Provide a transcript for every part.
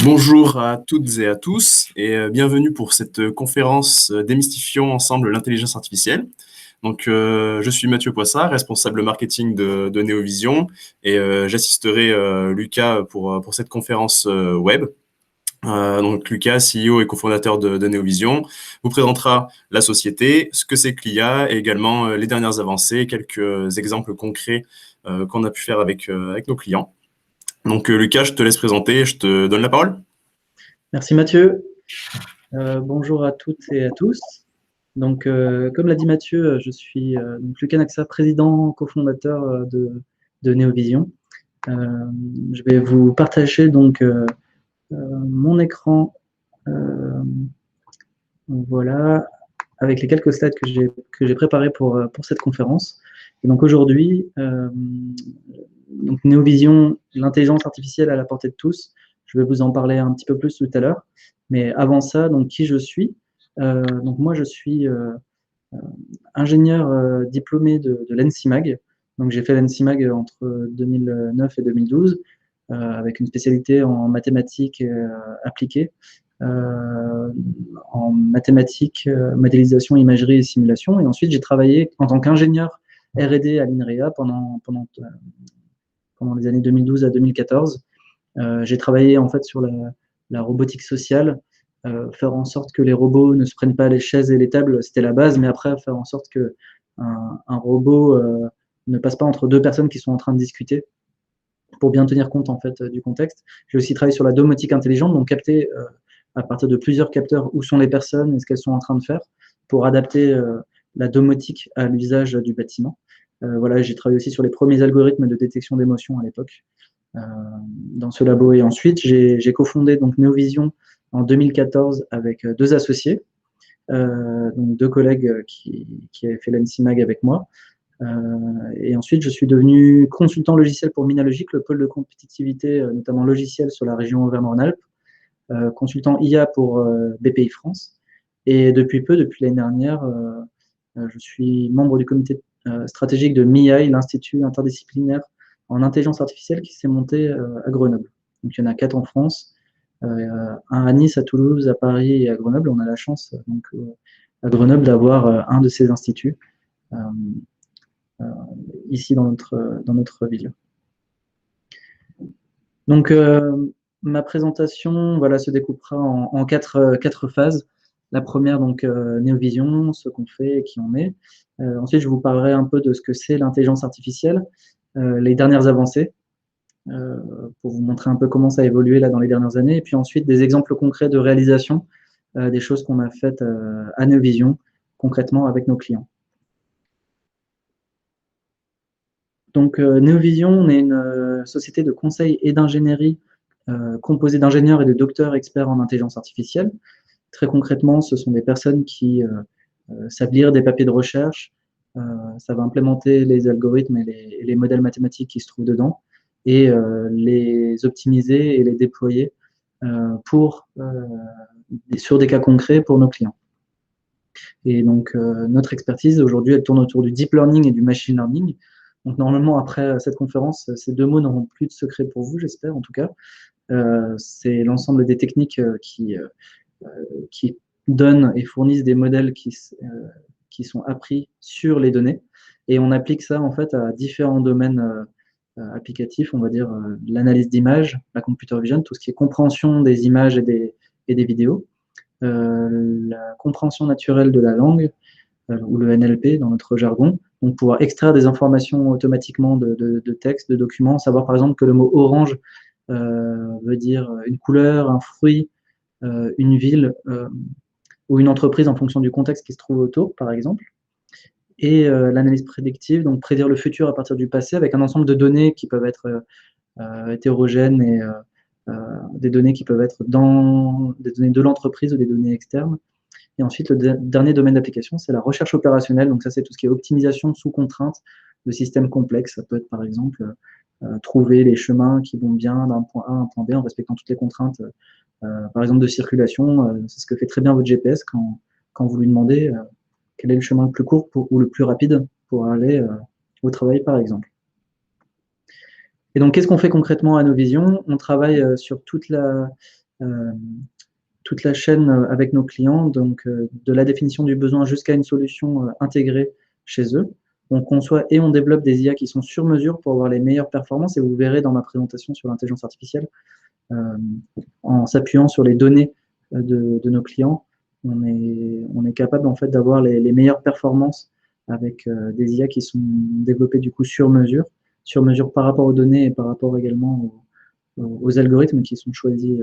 Bonjour à toutes et à tous et bienvenue pour cette conférence Démystifions ensemble l'intelligence artificielle. Je suis Mathieu Poissard, responsable marketing de Néovision et j'assisterai Lucas pour cette conférence web. Lucas, CEO et cofondateur de Néovision, vous présentera la société, ce que c'est que l'IA et également les dernières avancées, quelques exemples concrets qu'on a pu faire avec nos clients. Lucas, je te laisse présenter, je te donne la parole. Merci Mathieu. Bonjour à toutes et à tous. Comme l'a dit Mathieu, je suis Lucas Naxa, président cofondateur de Néovision. Je vais vous partager mon écran, voilà, avec les quelques slides que j'ai préparés pour cette conférence. Et donc aujourd'hui, Néovision, l'intelligence artificielle à la portée de tous. Je vais vous en parler un petit peu plus tout à l'heure. Mais avant ça, qui je suis moi, je suis ingénieur diplômé de l'ENSIMAG. Donc, j'ai fait l'ENSIMAG entre 2009 et 2012 avec une spécialité en mathématiques appliquées, en mathématiques, modélisation, imagerie et simulation. Et ensuite, j'ai travaillé en tant qu'ingénieur R&D à l'INREA pendant les années 2012 à 2014. J'ai travaillé en fait sur la robotique sociale, faire en sorte que les robots ne se prennent pas les chaises et les tables, c'était la base, mais après faire en sorte que un robot ne passe pas entre deux personnes qui sont en train de discuter pour bien tenir compte en fait du contexte. J'ai aussi travaillé sur la domotique intelligente, donc capter à partir de plusieurs capteurs où sont les personnes et ce qu'elles sont en train de faire pour adapter la domotique à l'usage du bâtiment. Voilà, j'ai travaillé aussi sur les premiers algorithmes de détection d'émotions à l'époque dans ce labo. Et ensuite, j'ai cofondé donc Néovision en 2014 avec deux associés, donc deux collègues qui avaient fait l'ENSIMAG avec moi. Et ensuite, je suis devenu consultant logiciel pour Minalogic, le pôle de compétitivité, notamment logiciel sur la région Auvergne-Rhône-Alpes, consultant IA pour BPI France. Et depuis peu, depuis l'année dernière, je suis membre du comité stratégique de MIAI, l'Institut interdisciplinaire en intelligence artificielle qui s'est monté à Grenoble. Donc il y en a 4 en France, un à Nice, à Toulouse, à Paris et à Grenoble. On a la chance à Grenoble d'avoir un de ces instituts ici dans notre ville. Donc ma présentation se découpera en quatre phases. La première, Néovision, ce qu'on fait et qui on est. Ensuite, je vous parlerai un peu de ce que c'est l'intelligence artificielle, les dernières avancées, pour vous montrer un peu comment ça a évolué là dans les dernières années. Et puis ensuite, des exemples concrets de réalisation, des choses qu'on a faites à Néovision, concrètement avec nos clients. Donc, Néovision, on est une société de conseil et d'ingénierie composée d'ingénieurs et de docteurs experts en intelligence artificielle. Très concrètement, ce sont des personnes qui savent lire des papiers de recherche, savent implémenter les algorithmes et les modèles mathématiques qui se trouvent dedans et les optimiser et les déployer sur des cas concrets pour nos clients. Et donc, notre expertise aujourd'hui, elle tourne autour du deep learning et du machine learning. Donc, normalement, après cette conférence, ces deux mots n'auront plus de secret pour vous, j'espère en tout cas. C'est l'ensemble des techniques qui donnent et fournissent des modèles qui sont appris sur les données. Et on applique ça en fait à différents domaines applicatifs, on va dire l'analyse d'images, la computer vision, tout ce qui est compréhension des images et des vidéos, la compréhension naturelle de la langue, ou le NLP dans notre jargon, donc pouvoir extraire des informations automatiquement de textes, de documents, savoir par exemple que le mot orange veut dire une couleur, un fruit, une ville ou une entreprise en fonction du contexte qui se trouve autour, par exemple. Et l'analyse prédictive, donc prédire le futur à partir du passé avec un ensemble de données qui peuvent être hétérogènes et des données qui peuvent être dans des données de l'entreprise ou des données externes. Et ensuite, le dernier domaine d'application, c'est la recherche opérationnelle. Donc ça, c'est tout ce qui est optimisation sous contrainte de systèmes complexes. Ça peut être, par exemple, trouver les chemins qui vont bien d'un point A à un point B en respectant toutes les contraintes, par exemple, de circulation. C'est ce que fait très bien votre GPS quand vous lui demandez quel est le chemin le plus court ou le plus rapide pour aller au travail, par exemple. Et donc, qu'est-ce qu'on fait concrètement à Novision? On travaille sur toute la toute la chaîne avec nos clients, donc de la définition du besoin jusqu'à une solution intégrée chez eux. On conçoit et on développe des IA qui sont sur mesure pour avoir les meilleures performances, et vous verrez dans ma présentation sur l'intelligence artificielle, en s'appuyant sur les données de nos clients, on est capable en fait d'avoir les meilleures performances avec des IA qui sont développées du coup sur mesure par rapport aux données et par rapport également aux algorithmes qui sont choisis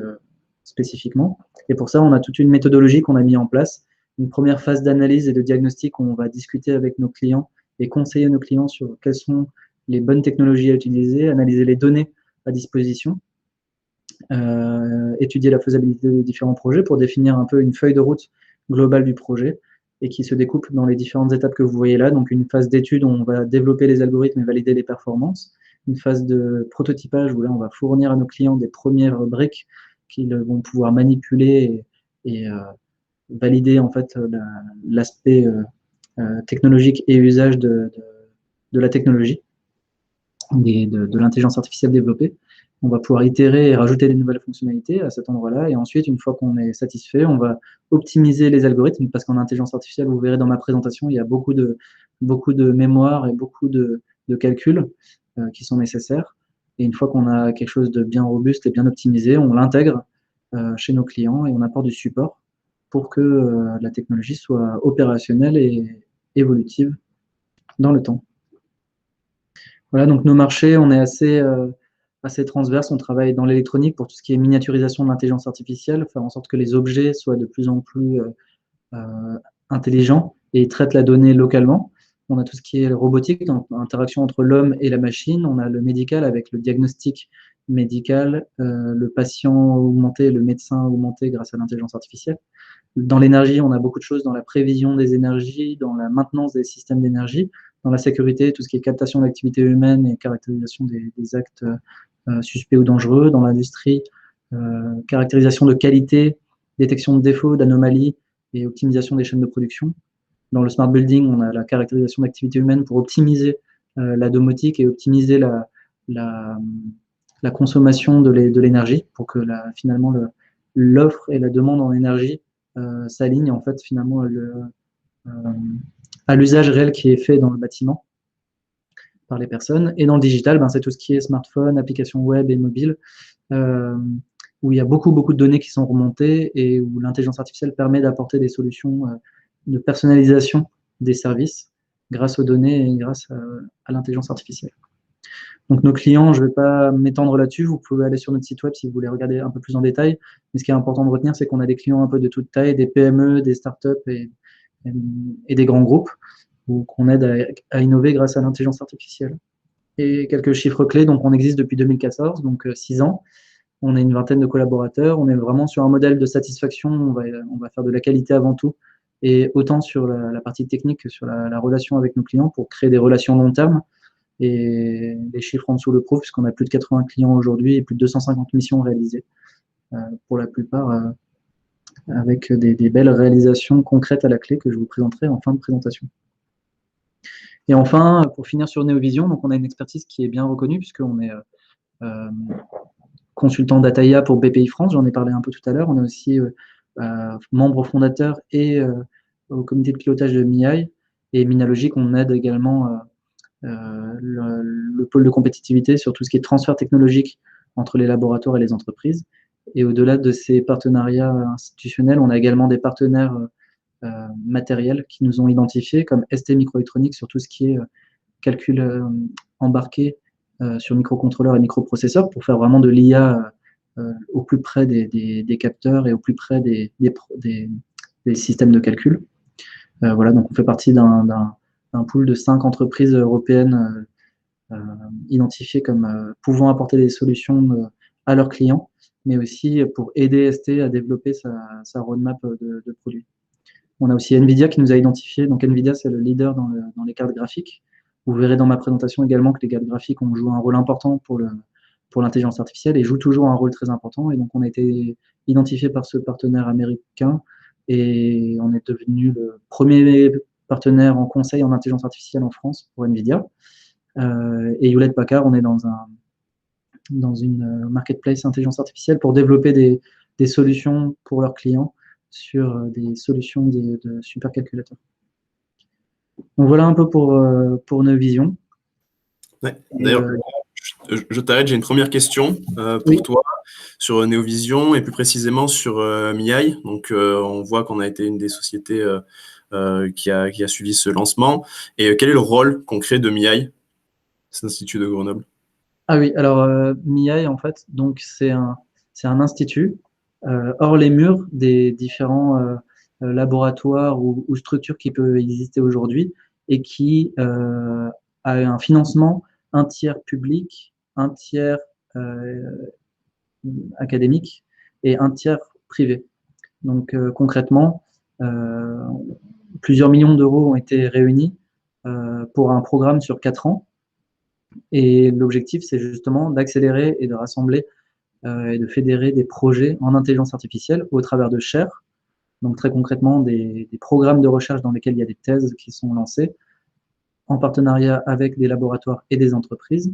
spécifiquement. Et pour ça, on a toute une méthodologie qu'on a mis en place. Une première phase d'analyse et de diagnostic où on va discuter avec nos clients et conseiller nos clients sur quelles sont les bonnes technologies à utiliser, analyser les données à disposition, étudier la faisabilité des différents projets pour définir un peu une feuille de route globale du projet et qui se découpe dans les différentes étapes que vous voyez là. Donc une phase d'étude où on va développer les algorithmes et valider les performances. Une phase de prototypage où là on va fournir à nos clients des premières briques qu'ils vont pouvoir manipuler et valider en fait l'aspect technologique et usage de la technologie, de l'intelligence artificielle développée. On va pouvoir itérer et rajouter des nouvelles fonctionnalités à cet endroit-là. Et ensuite, une fois qu'on est satisfait, on va optimiser les algorithmes parce qu'en intelligence artificielle, vous verrez dans ma présentation, il y a beaucoup de mémoire et beaucoup de calculs qui sont nécessaires. Et une fois qu'on a quelque chose de bien robuste et bien optimisé, on l'intègre chez nos clients et on apporte du support pour que la technologie soit opérationnelle et évolutive dans le temps. Voilà, donc nos marchés, on est assez transverse. On travaille dans l'électronique pour tout ce qui est miniaturisation de l'intelligence artificielle, faire en sorte que les objets soient de plus en plus intelligents et traitent la donnée localement. On a tout ce qui est robotique, donc interaction entre l'homme et la machine. On a le médical avec le diagnostic médical, le patient augmenté, le médecin augmenté grâce à l'intelligence artificielle. Dans l'énergie, on a beaucoup de choses dans la prévision des énergies, dans la maintenance des systèmes d'énergie, dans la sécurité, tout ce qui est captation d'activité humaine et caractérisation des actes suspects ou dangereux. Dans l'industrie, caractérisation de qualité, détection de défauts, d'anomalies et optimisation des chaînes de production. Dans le smart building, on a la caractérisation d'activité humaine pour optimiser la domotique et optimiser la consommation de l'énergie pour que finalement l'offre et la demande en énergie s'alignent en fait finalement à l'usage réel qui est fait dans le bâtiment par les personnes. Et dans le digital, c'est tout ce qui est smartphone, applications web et mobile, où il y a beaucoup de données qui sont remontées et où l'intelligence artificielle permet d'apporter des solutions de personnalisation des services grâce aux données et grâce à l'intelligence artificielle. Donc nos clients, je ne vais pas m'étendre là-dessus, vous pouvez aller sur notre site web si vous voulez regarder un peu plus en détail, mais ce qui est important de retenir, c'est qu'on a des clients un peu de toute taille, des PME, des startups et des grands groupes, qu'on aide à innover grâce à l'intelligence artificielle. Et quelques chiffres clés, donc on existe depuis 2014, donc 6 ans, on est une vingtaine de collaborateurs, on est vraiment sur un modèle de satisfaction, on va faire de la qualité avant tout, et autant sur la partie technique que sur la relation avec nos clients pour créer des relations long terme. Et les chiffres en dessous le prouvent, puisqu'on a plus de 80 clients aujourd'hui et plus de 250 missions réalisées, pour la plupart avec des belles réalisations concrètes à la clé que je vous présenterai en fin de présentation. Et enfin, pour finir sur Neovision, donc on a une expertise qui est bien reconnue, puisqu'on est consultant Dataïa pour BPI France, j'en ai parlé un peu tout à l'heure. On est aussi membre fondateur et au comité de pilotage de MIAI et Minalogic, on aide également le pôle de compétitivité sur tout ce qui est transfert technologique entre les laboratoires et les entreprises. Et au-delà de ces partenariats institutionnels, on a également des partenaires matériels qui nous ont identifiés, comme ST Microelectronics sur tout ce qui est calcul embarqué sur microcontrôleurs et microprocesseurs pour faire vraiment de l'IA au plus près des capteurs et au plus près des systèmes de calcul. Voilà, donc on fait partie d'un pool de 5 entreprises européennes identifiées comme pouvant apporter des solutions à leurs clients, mais aussi pour aider ST à développer sa roadmap de produits. On a aussi NVIDIA qui nous a identifiés. Donc NVIDIA, c'est le leader dans les cartes graphiques. Vous verrez dans ma présentation également que les cartes graphiques ont joué un rôle important pour l'intelligence artificielle et jouent toujours un rôle très important. Et donc on a été identifié par ce partenaire américain et on est devenu le premier partenaire en conseil en intelligence artificielle en France pour NVIDIA. Et Hewlett-Packard, on est dans une marketplace intelligence artificielle pour développer des solutions pour leurs clients sur des solutions de supercalculateurs. Donc voilà un peu pour Neovision. Ouais. D'ailleurs, je t'arrête, j'ai une première question pour toi sur Neovision et plus précisément sur Miai. Donc, on voit qu'on a été une des sociétés qui a suivi ce lancement. Et quel est le rôle concret de Miai, cet institut de Grenoble? Ah oui, alors Miai, en fait, donc c'est un institut hors les murs des différents laboratoires ou structures qui peuvent exister aujourd'hui et qui a un financement un tiers public, un tiers académique et un tiers privé. Donc concrètement, euh, plusieurs millions d'euros ont été réunis pour un programme sur 4 ans. Et l'objectif, c'est justement d'accélérer et de rassembler et de fédérer des projets en intelligence artificielle au travers de chaires. Donc très concrètement, des programmes de recherche dans lesquels il y a des thèses qui sont lancées en partenariat avec des laboratoires et des entreprises,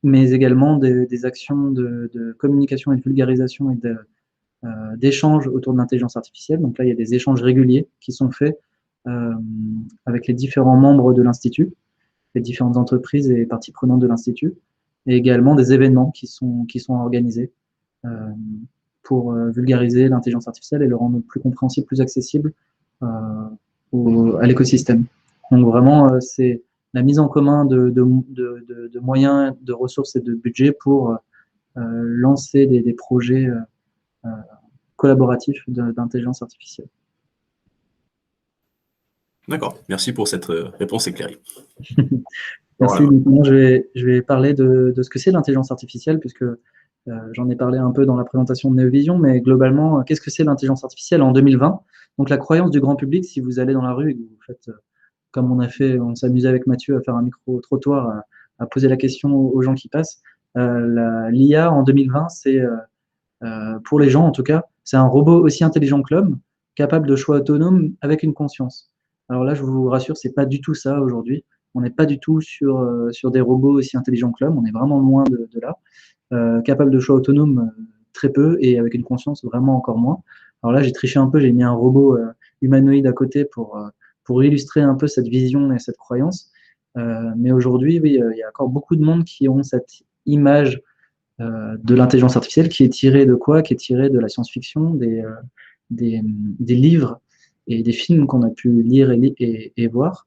mais également des actions de communication et de vulgarisation et d'échanges autour de l'intelligence artificielle. Donc là, il y a des échanges réguliers qui sont faits avec les différents membres de l'Institut, les différentes entreprises et parties prenantes de l'Institut, et également des événements qui sont organisés euh, pour vulgariser l'intelligence artificielle et le rendre plus compréhensible, plus accessible à l'écosystème. Donc vraiment, c'est la mise en commun de moyens, de ressources et de budget pour lancer des projets collaboratifs d'intelligence artificielle. D'accord, merci pour cette réponse éclairée. Merci. Voilà. Maintenant, je vais parler de ce que c'est l'intelligence artificielle, puisque j'en ai parlé un peu dans la présentation de Neovision, mais globalement, qu'est-ce que c'est l'intelligence artificielle en 2020? Donc la croyance du grand public, si vous allez dans la rue et que vous faites, comme on a fait, on s'amusait avec Mathieu à faire un micro-trottoir, à poser la question aux gens qui passent, l'IA en 2020, c'est, pour les gens en tout cas, c'est un robot aussi intelligent que l'homme, capable de choix autonomes avec une conscience. Alors là, je vous rassure, c'est pas du tout ça aujourd'hui. On n'est pas du tout sur des robots aussi intelligents que l'homme, on est vraiment loin de là. Capable de choix autonomes, très peu, et avec une conscience vraiment encore moins. Alors là, j'ai triché un peu, j'ai mis un robot humanoïde à côté pour illustrer un peu cette vision et cette croyance. Mais aujourd'hui, oui, il y a encore beaucoup de monde qui ont cette image de l'intelligence artificielle qui est tirée de quoi? Qui est tirée de la science-fiction, des livres et des films qu'on a pu lire et voir.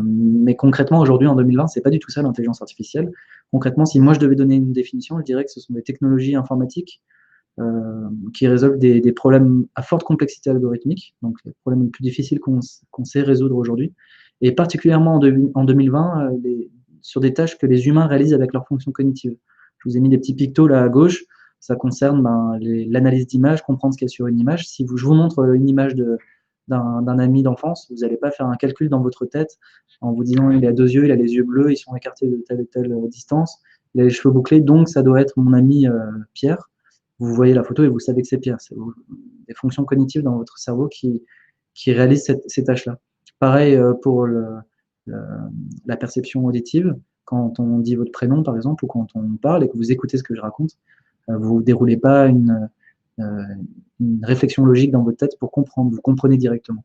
Mais concrètement, aujourd'hui, en 2020, c'est pas du tout ça l'intelligence artificielle. Concrètement, si moi je devais donner une définition, je dirais que ce sont des technologies informatiques qui résolvent des problèmes à forte complexité algorithmique, donc les problèmes les plus difficiles qu'on sait résoudre aujourd'hui, et particulièrement en 2020, sur des tâches que les humains réalisent avec leurs fonctions cognitives. Je vous ai mis des petits pictos là à gauche, ça concerne l'analyse d'image, comprendre ce qu'il y a sur une image. Si je vous montre une image d'un ami d'enfance, vous n'allez pas faire un calcul dans votre tête en vous disant il a 2 yeux, il a les yeux bleus, ils sont écartés de telle et telle distance, il a les cheveux bouclés, donc ça doit être mon ami Pierre. Vous voyez la photo et vous savez que c'est Pierre. C'est des fonctions cognitives dans votre cerveau qui réalisent ces tâches-là. Pareil pour la perception auditive. Quand on dit votre prénom, par exemple, ou quand on parle et que vous écoutez ce que je raconte, vous ne déroulez pas une réflexion logique dans votre tête pour comprendre. Vous comprenez directement.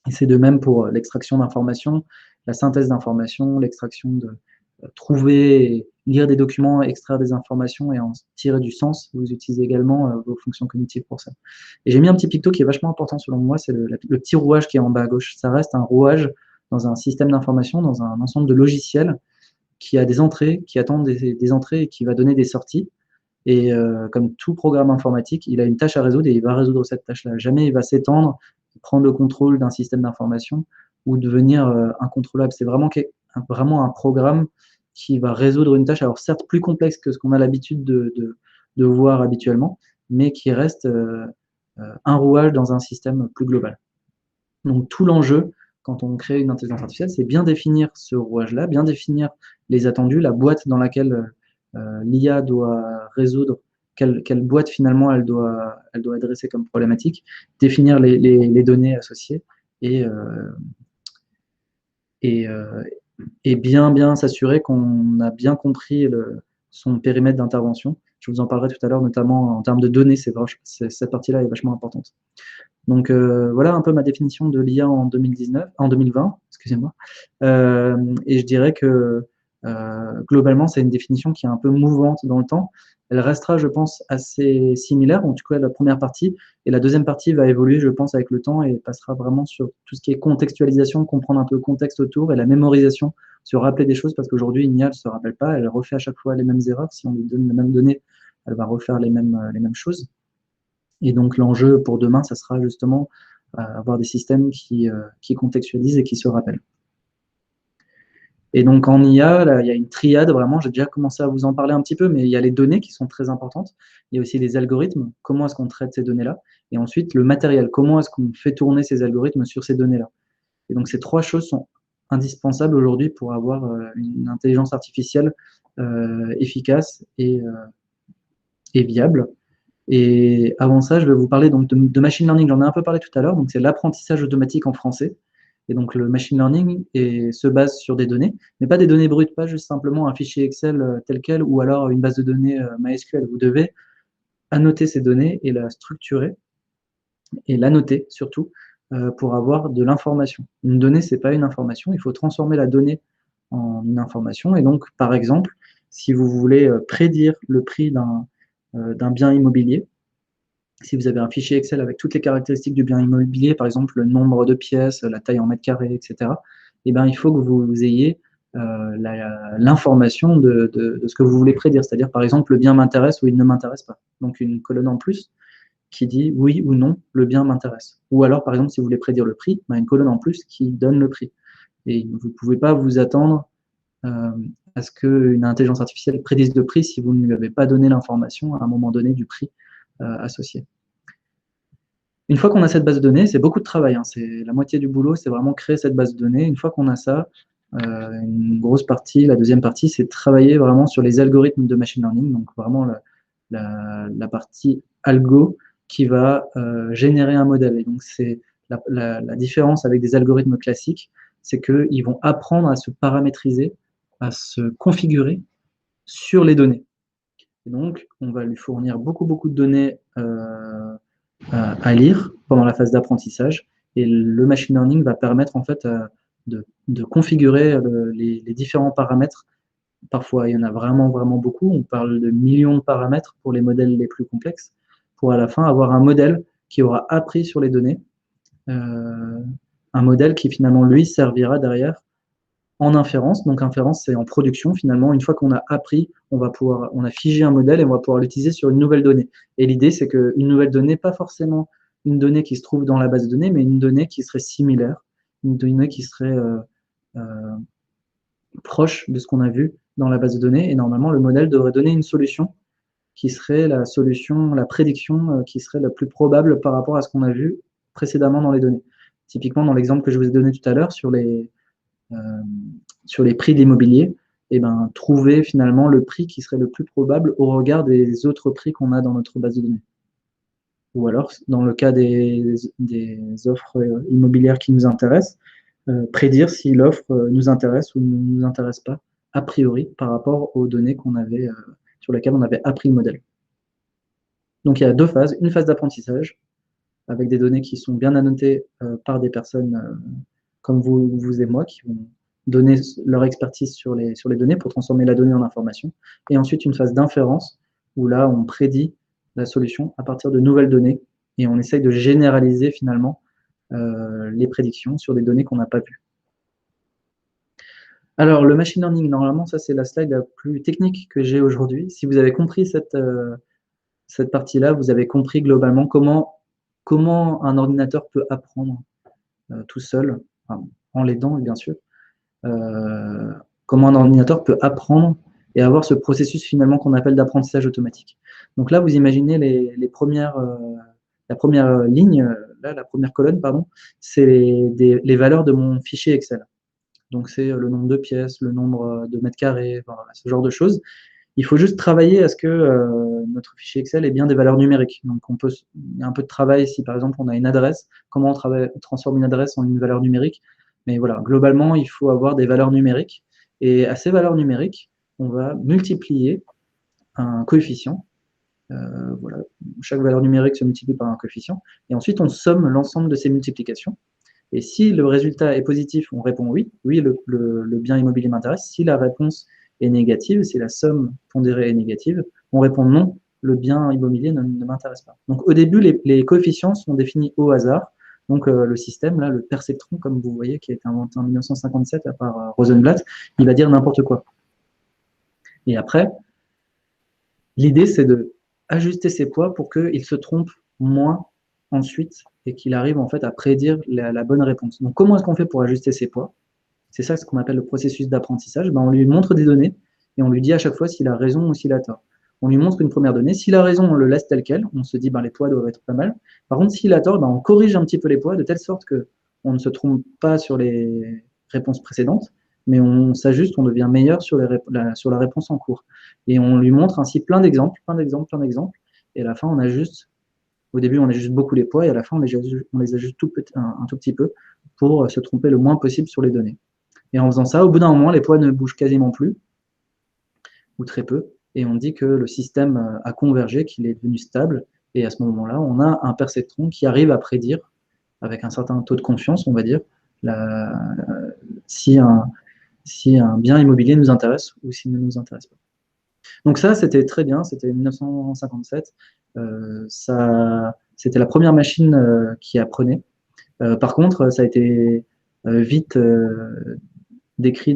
Et c'est de même pour l'extraction d'informations, la synthèse d'informations, l'extraction de trouver, lire des documents, extraire des informations et en tirer du sens. Vous utilisez également vos fonctions cognitives pour ça. Et j'ai mis un petit picto qui est vachement important selon moi, c'est le petit rouage qui est en bas à gauche. Ça reste un rouage dans un système d'information, dans un ensemble de logiciels qui a des entrées, qui attend des entrées et qui va donner des sorties. Et comme tout programme informatique, il a une tâche à résoudre et il va résoudre cette tâche-là. Jamais il va s'étendre, prendre le contrôle d'un système d'information ou devenir incontrôlable. C'est vraiment un programme qui va résoudre une tâche, alors certes plus complexe que ce qu'on a l'habitude de voir habituellement, mais qui reste un rouage dans un système plus global. Donc tout l'enjeu, quand on crée une intelligence artificielle, c'est bien définir ce rouage-là, bien définir les attendus, la boîte dans laquelle l'IA doit résoudre, quelle boîte finalement elle doit adresser comme problématique, définir les données associées et, et, euh, et bien s'assurer qu'on a bien compris son périmètre d'intervention. Je Je vous en parlerai tout à l'heure, notamment en termes de données, cette partie-là est vachement importante. Donc voilà un peu ma définition de l'IA en 2020, excusez-moi. Et je dirais que globalement, c'est une définition qui est un peu mouvante dans le temps. Elle restera, je pense, assez similaire, en tout cas la première partie. Et la deuxième partie va évoluer, je pense, avec le temps et passera vraiment sur tout ce qui est contextualisation, comprendre un peu le contexte autour et la mémorisation, se rappeler des choses, parce qu'aujourd'hui, une IA ne se rappelle pas, elle refait à chaque fois les mêmes erreurs. Si on lui donne les mêmes données, elle va refaire les mêmes choses. Et donc l'enjeu pour demain, ça sera justement avoir des systèmes qui contextualisent et qui se rappellent. Et donc en IA, là, il y a une triade vraiment, j'ai déjà commencé à vous en parler un petit peu, mais il y a les données qui sont très importantes. Il y a aussi les algorithmes, comment est-ce qu'on traite ces données-là. Et ensuite, le matériel, comment est-ce qu'on fait tourner ces algorithmes sur ces données-là. Et donc ces trois choses sont indispensables aujourd'hui pour avoir une intelligence artificielle efficace et viable. Et avant ça, je vais vous parler donc de machine learning. J'en ai un peu parlé tout à l'heure. Donc, c'est l'apprentissage automatique en français. Et donc, le machine learning se base sur des données, mais pas des données brutes, pas juste simplement un fichier Excel tel quel ou alors une base de données MySQL. Vous devez annoter ces données et la structurer et l'annoter surtout pour avoir de l'information. Une donnée, c'est pas une information. Il faut transformer la donnée en une information. Et donc, par exemple, si vous voulez prédire le prix d'un bien immobilier, si vous avez un fichier Excel avec toutes les caractéristiques du bien immobilier, par exemple le nombre de pièces, la taille en mètres carrés, etc., eh ben, il faut que vous ayez l'information de ce que vous voulez prédire. C'est-à-dire, par exemple, le bien m'intéresse ou il ne m'intéresse pas. Donc, une colonne en plus qui dit oui ou non, le bien m'intéresse. Ou alors, par exemple, si vous voulez prédire le prix, ben, une colonne en plus qui donne le prix. Et vous ne pouvez pas vous attendre à ce qu'une intelligence artificielle prédise le prix si vous ne lui avez pas donné l'information à un moment donné du prix associé. Une fois qu'on a cette base de données, c'est beaucoup de travail, hein, c'est la moitié du boulot, c'est vraiment créer cette base de données. Une fois qu'on a ça, une grosse partie, la deuxième partie, c'est travailler vraiment sur les algorithmes de machine learning, donc vraiment la partie algo qui va générer un modèle. Et donc c'est la différence avec des algorithmes classiques, c'est qu'ils vont apprendre à se paramétriser, à se configurer sur les données. Et donc, on va lui fournir beaucoup de données à lire pendant la phase d'apprentissage. Et le machine learning va permettre en fait de configurer les différents paramètres. Parfois, il y en a vraiment beaucoup. On parle de millions de paramètres pour les modèles les plus complexes, pour à la fin avoir un modèle qui aura appris sur les données, un modèle qui finalement, lui, servira derrière en inférence. Donc, inférence, c'est en production. Finalement, une fois qu'on a appris, on a figé un modèle et on va pouvoir l'utiliser sur une nouvelle donnée. Et l'idée, c'est qu'une nouvelle donnée, pas forcément une donnée qui se trouve dans la base de données, mais une donnée qui serait similaire, une donnée qui serait proche de ce qu'on a vu dans la base de données. Et normalement, le modèle devrait donner une solution qui serait la solution, la prédiction qui serait la plus probable par rapport à ce qu'on a vu précédemment dans les données. Typiquement, dans l'exemple que je vous ai donné tout à l'heure sur les prix de l'immobilier, et ben, trouver finalement le prix qui serait le plus probable au regard des autres prix qu'on a dans notre base de données. Ou alors, dans le cas des offres immobilières qui nous intéressent, prédire si l'offre nous intéresse ou ne nous intéresse pas, a priori, par rapport aux données qu'on avait, sur lesquelles on avait appris le modèle. Donc, il y a deux phases. Une phase d'apprentissage, avec des données qui sont bien annotées par des personnes comme vous et moi, qui vont donner leur expertise sur les données pour transformer la donnée en information. Et ensuite, une phase d'inférence, où là, on prédit la solution à partir de nouvelles données, et on essaye de généraliser finalement les prédictions sur des données qu'on n'a pas vues. Alors, le machine learning, normalement, ça, c'est la slide la plus technique que j'ai aujourd'hui. Si vous avez compris cette partie-là, vous avez compris globalement comment un ordinateur peut apprendre tout seul, enfin, en l'aidant, bien sûr, comment un ordinateur peut apprendre et avoir ce processus finalement qu'on appelle d'apprentissage automatique. Donc là, vous imaginez la première ligne, là, la première colonne, pardon, c'est les valeurs de mon fichier Excel. Donc c'est le nombre de pièces, le nombre de mètres carrés, voilà, ce genre de choses. Il faut juste travailler à ce que notre fichier Excel ait bien des valeurs numériques. Donc il y a un peu de travail si par exemple on a une adresse, comment on transforme une adresse en une valeur numérique. Mais voilà, globalement, il faut avoir des valeurs numériques. Et à ces valeurs numériques, on va multiplier un coefficient Voilà. Chaque valeur numérique se multiplie par un coefficient. Et ensuite, on somme l'ensemble de ces multiplications. Et si le résultat est positif, on répond oui. Oui, le bien immobilier m'intéresse. Si la réponse est négative, si la somme pondérée est négative, on répond non, le bien immobilier ne m'intéresse pas. Donc au début, les coefficients sont définis au hasard. Donc le système, là, le perceptron, comme vous voyez, qui a été inventé en 1957 par Rosenblatt, il va dire n'importe quoi. Et après, l'idée, c'est de ajuster ses poids pour qu'il se trompe moins ensuite et qu'il arrive en fait à prédire la bonne réponse. Donc comment est-ce qu'on fait pour ajuster ses poids? C'est ça ce qu'on appelle le processus d'apprentissage. Ben, on lui montre des données et on lui dit à chaque fois s'il a raison ou s'il a tort. On lui montre une première donnée. S'il a raison, on le laisse tel quel. On se dit ben, les poids doivent être pas mal. Par contre, s'il a tort, ben, on corrige un petit peu les poids de telle sorte qu'on ne se trompe pas sur les réponses précédentes, mais on s'ajuste, on devient meilleur sur la réponse en cours. Et on lui montre ainsi plein d'exemples, plein d'exemples, plein d'exemples. Et à la fin, on ajuste. Au début, on ajuste beaucoup les poids et à la fin, on les ajuste un tout petit peu pour se tromper le moins possible sur les données. Et en faisant ça, au bout d'un moment, les poids ne bougent quasiment plus, ou très peu, et on dit que le système a convergé, qu'il est devenu stable, et à ce moment-là, on a un perceptron qui arrive à prédire, avec un certain taux de confiance, on va dire, si un bien immobilier nous intéresse ou s'il ne nous intéresse pas. Donc ça, c'était très bien, c'était 1957. C'était la première machine qui apprenait. Par contre, ça a été vite décrit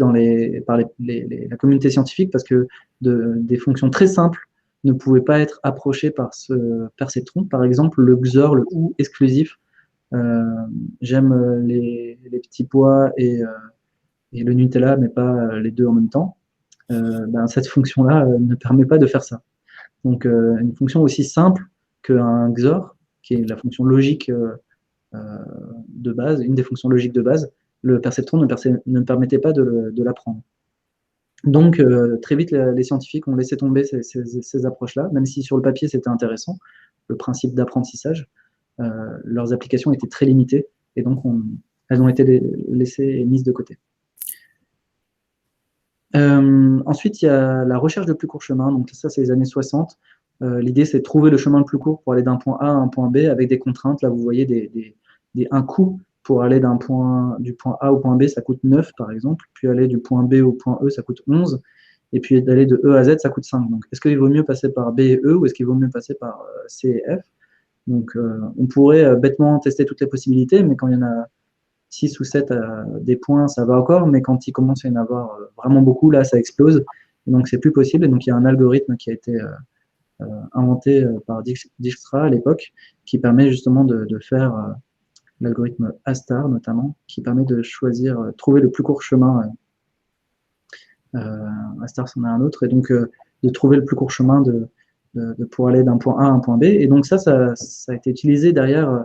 par la communauté scientifique parce que des fonctions très simples ne pouvaient pas être approchées par ce perceptron. Par exemple, le XOR, le OU exclusif, j'aime les petits pois et le Nutella, mais pas les deux en même temps. Ben, cette fonction-là ne permet pas de faire ça. Donc, une fonction aussi simple qu'un XOR, qui est la fonction logique de base, une des fonctions logiques de base, le perceptron ne permettait pas de l'apprendre. Donc, très vite, les scientifiques ont laissé tomber ces approches-là, même si sur le papier, c'était intéressant, le principe d'apprentissage. Leurs applications étaient très limitées, et donc elles ont été laissées et mises de côté. Ensuite, il y a la recherche de plus court chemin. Donc ça, c'est les années 60. L'idée, c'est de trouver le chemin le plus court pour aller d'un point A à un point B avec des contraintes. Là, vous voyez un coût pour aller du point A au point B, ça coûte 9, par exemple. Puis aller du point B au point E, ça coûte 11. Et puis d'aller de E à Z, ça coûte 5. Donc, est-ce qu'il vaut mieux passer par B et E ou est-ce qu'il vaut mieux passer par C et F? Donc, on pourrait bêtement tester toutes les possibilités, mais quand il y en a 6 ou 7 des points, ça va encore, mais quand il commence à y en avoir vraiment beaucoup, là, ça explose. Et donc, c'est plus possible. Et donc, il y a un algorithme qui a été inventé par Dijkstra à l'époque, qui permet justement de faire l'algorithme A-star, notamment, qui permet de choisir, trouver le plus court chemin. A-star, c'en a un autre. Et donc, de trouver le plus court chemin pour aller d'un point A à un point B. Et donc, ça a été utilisé derrière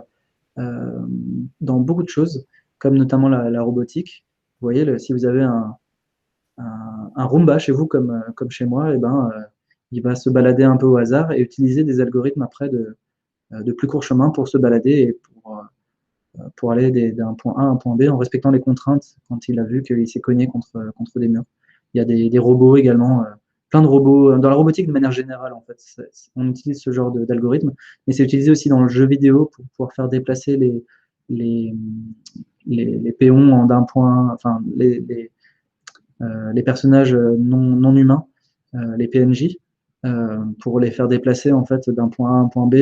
dans beaucoup de choses, comme notamment la robotique. Vous voyez, si vous avez un Roomba chez vous comme chez moi, et ben, il va se balader un peu au hasard et utiliser des algorithmes après de plus court chemin pour se balader et pour aller d'un point A à un point B en respectant les contraintes quand il a vu qu'il s'est cogné contre des murs. Il y a des robots également, plein de robots. Dans la robotique, de manière générale, en fait, on utilise ce genre d'algorithme, mais c'est utilisé aussi dans le jeu vidéo pour pouvoir faire déplacer les péons d'un point, enfin, les personnages non humains, les PNJ, pour les faire déplacer en fait d'un point A à un point B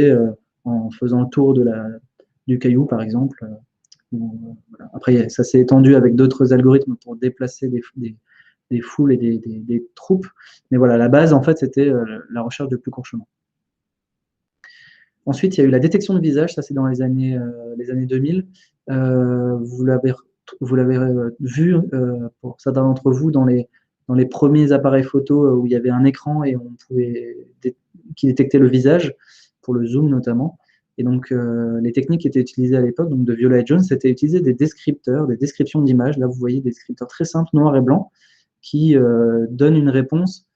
en faisant le tour du caillou, par exemple. Voilà. Après, ça s'est étendu avec d'autres algorithmes pour déplacer des foules et des troupes. Mais voilà, la base, en fait, c'était la recherche de plus court chemin. Ensuite, il y a eu la détection de visage, ça c'est dans les années 2000. Vous l'avez vu, pour certains d'entre vous, dans les premiers appareils photo où il y avait un écran et qui détectait le visage, pour le zoom notamment. Et donc, les techniques qui étaient utilisées à l'époque, donc de Viola et Jones, c'était utiliser des descripteurs, des descriptions d'images. Là, vous voyez des descripteurs très simples, noir et blanc, qui donnent une réponse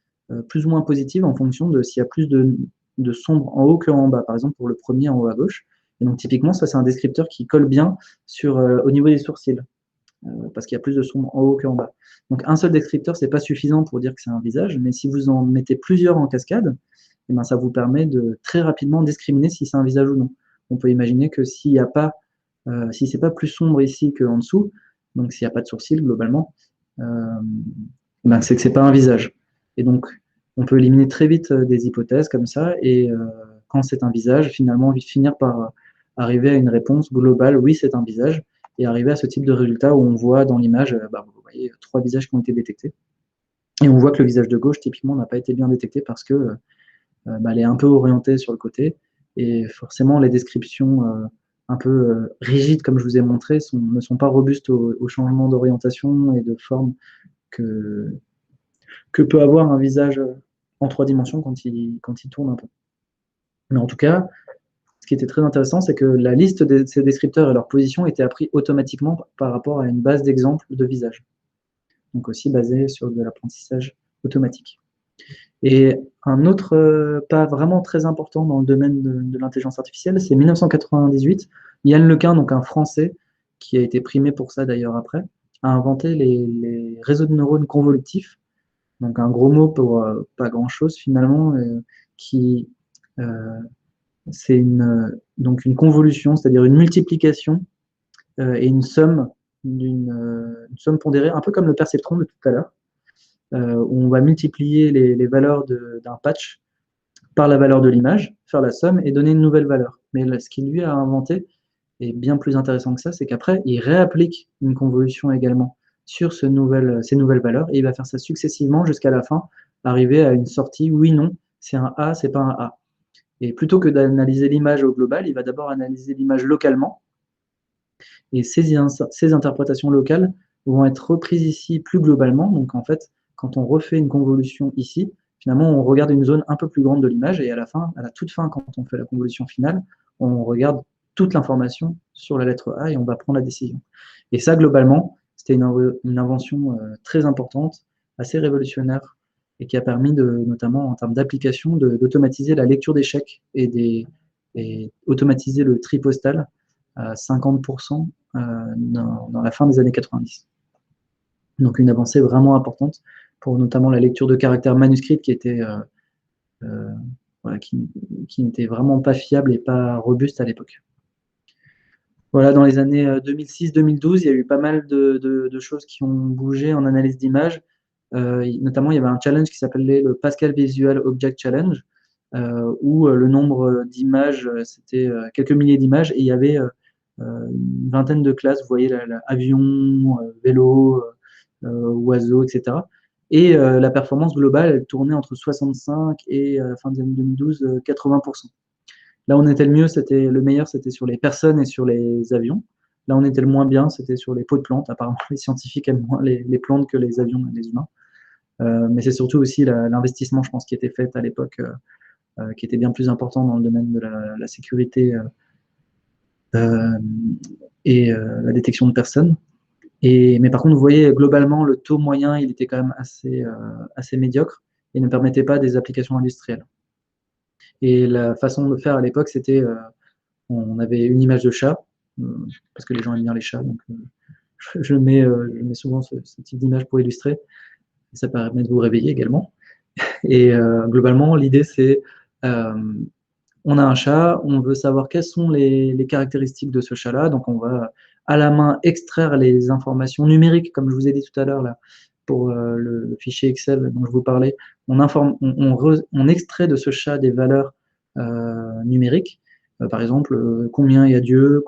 plus ou moins positive en fonction de s'il y a plus de sombre en haut qu'en bas, par exemple pour le premier en haut à gauche. Et donc typiquement, ça c'est un descripteur qui colle bien au niveau des sourcils, parce qu'il y a plus de sombre en haut qu'en bas. Donc un seul descripteur, c'est pas suffisant pour dire que c'est un visage, mais si vous en mettez plusieurs en cascade, et ben, ça vous permet de très rapidement discriminer si c'est un visage ou non. On peut imaginer que s'il n'y a pas, si c'est pas plus sombre ici qu'en dessous, donc s'il n'y a pas de sourcils globalement, ben, c'est que c'est pas un visage. Et donc, on peut éliminer très vite des hypothèses comme ça, et quand c'est un visage, finalement, finir par arriver à une réponse globale, oui, c'est un visage, et arriver à ce type de résultat où on voit dans l'image, vous voyez, 3 visages qui ont été détectés. Et on voit que le visage de gauche, typiquement, n'a pas été bien détecté parce que elle est un peu orientée sur le côté. Et forcément, les descriptions un peu rigides, comme je vous ai montré, ne sont pas robustes au changement d'orientation et de forme que peut avoir un visage en 3 dimensions quand il tourne un peu. Mais en tout cas, ce qui était très intéressant, c'est que la liste de ces descripteurs et leur position était appris automatiquement par rapport à une base d'exemples de visages. Donc aussi basé sur de l'apprentissage automatique. Et un autre pas vraiment très important dans le domaine de l'intelligence artificielle, c'est 1998. Yann Lequin, donc un Français, qui a été primé pour ça d'ailleurs après, a inventé les réseaux de neurones convolutifs, donc un gros mot pour pas grand-chose finalement, qui c'est donc une convolution, c'est-à-dire une multiplication et une somme pondérée, un peu comme le perceptron de tout à l'heure, où on va multiplier les valeurs d'un patch par la valeur de l'image, faire la somme et donner une nouvelle valeur. Mais là, ce qu'il lui a inventé est bien plus intéressant que ça, c'est qu'après, il réapplique une convolution également sur ces nouvelles valeurs et il va faire ça successivement jusqu'à la fin, arriver à une sortie oui, non, c'est un A, c'est pas un A. Et plutôt que d'analyser l'image au global, il va d'abord analyser l'image localement. Et ces interprétations locales vont être reprises ici plus globalement. Donc en fait, quand on refait une convolution ici, finalement, on regarde une zone un peu plus grande de l'image et à la toute fin, quand on fait la convolution finale, on regarde toute l'information sur la lettre A et on va prendre la décision. Et ça, globalement, c'était une invention très importante, assez révolutionnaire et qui a permis, notamment en termes d'application, d'automatiser la lecture d'échecs et automatiser le tri postal à 50% dans la fin des années 90. Donc une avancée vraiment importante pour notamment la lecture de caractères manuscrits qui n'était vraiment pas fiable et pas robuste à l'époque. Voilà, dans les années 2006-2012, il y a eu pas mal de choses qui ont bougé en analyse d'image. Notamment, il y avait un challenge qui s'appelait le Pascal Visual Object Challenge, où le nombre d'images, c'était quelques milliers d'images, et il y avait une vingtaine de classes, vous voyez, avion, vélo, oiseau, etc. Et la performance globale, elle tournait entre 65 et, à la fin des années 2012, 80%. Là, on était le meilleur, c'était sur les personnes et sur les avions. Là, on était le moins bien, c'était sur les pots de plantes. Apparemment, les scientifiques aiment moins les plantes que les avions et les humains. Mais c'est surtout aussi l'investissement, je pense, qui était fait à l'époque, qui était bien plus important dans le domaine de la sécurité et la détection de personnes. Mais par contre, vous voyez, globalement, le taux moyen, il était quand même assez médiocre et ne permettait pas des applications industrielles. Et la façon de faire à l'époque, c'était, on avait une image de chat, parce que les gens aiment bien les chats, donc je mets souvent ce type d'image pour illustrer. Ça permet de vous réveiller également. Et globalement, l'idée, c'est on a un chat, on veut savoir quelles sont les caractéristiques de ce chat-là, donc on va à la main extraire les informations numériques, comme je vous ai dit tout à l'heure, là, pour le fichier Excel dont je vous parlais. On extrait de ce chat des valeurs numériques, par exemple, combien il y a d'yeux,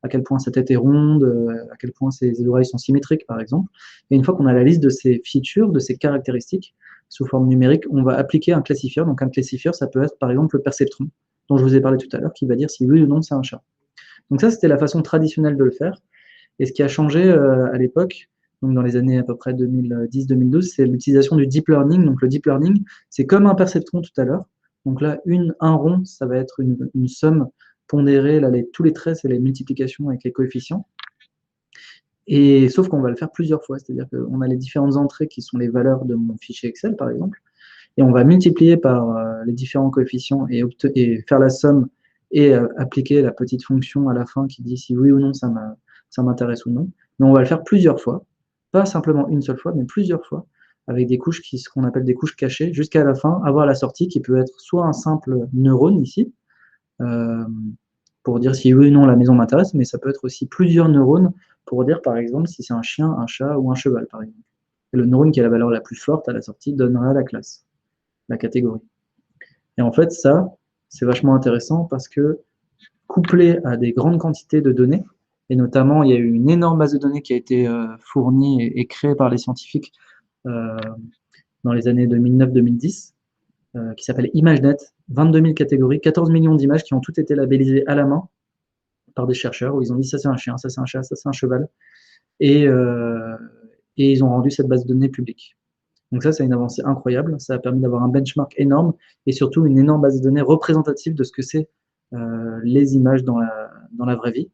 à quel point sa tête est ronde, à quel point ses oreilles sont symétriques, par exemple. Et une fois qu'on a la liste de ces features, de ces caractéristiques, sous forme numérique, on va appliquer un classifieur. Donc un classifieur, ça peut être par exemple le perceptron, dont je vous ai parlé tout à l'heure, qui va dire si oui ou non c'est un chat. Donc ça, c'était la façon traditionnelle de le faire. Et ce qui a changé à l'époque, donc dans les années à peu près 2010-2012, c'est l'utilisation du deep learning. Donc le deep learning, c'est comme un perceptron tout à l'heure. Donc là, un rond, ça va être une somme pondérée. Là, tous les traits, c'est les multiplications avec les coefficients. Et sauf qu'on va le faire plusieurs fois, c'est-à-dire qu'on a les différentes entrées qui sont les valeurs de mon fichier Excel, par exemple, et on va multiplier par les différents coefficients et faire la somme et appliquer la petite fonction à la fin qui dit si oui ou non ça m'intéresse ou non. Mais on va le faire plusieurs fois, pas simplement une seule fois, mais plusieurs fois, avec des couches ce qu'on appelle des couches cachées, jusqu'à la fin, avoir la sortie qui peut être soit un simple neurone ici, euh, pour dire si oui ou non la maison m'intéresse, mais ça peut être aussi plusieurs neurones pour dire par exemple si c'est un chien, un chat ou un cheval par exemple. Et le neurone qui a la valeur la plus forte à la sortie donnera la classe, la catégorie. Et en fait ça, c'est vachement intéressant parce que couplé à des grandes quantités de données, et notamment il y a eu une énorme base de données qui a été fournie et créée par les scientifiques euh, dans les années 2009-2010, qui s'appelle ImageNet, 22 000 catégories, 14 millions d'images qui ont toutes été labellisées à la main par des chercheurs, où ils ont dit ça c'est un chien, ça c'est un chat, ça c'est un cheval, et, euh, et ils ont rendu cette base de données publique. Donc ça, c'est une avancée incroyable, ça a permis d'avoir un benchmark énorme, et surtout une énorme base de données représentative de ce que c'est les images dans la vraie vie.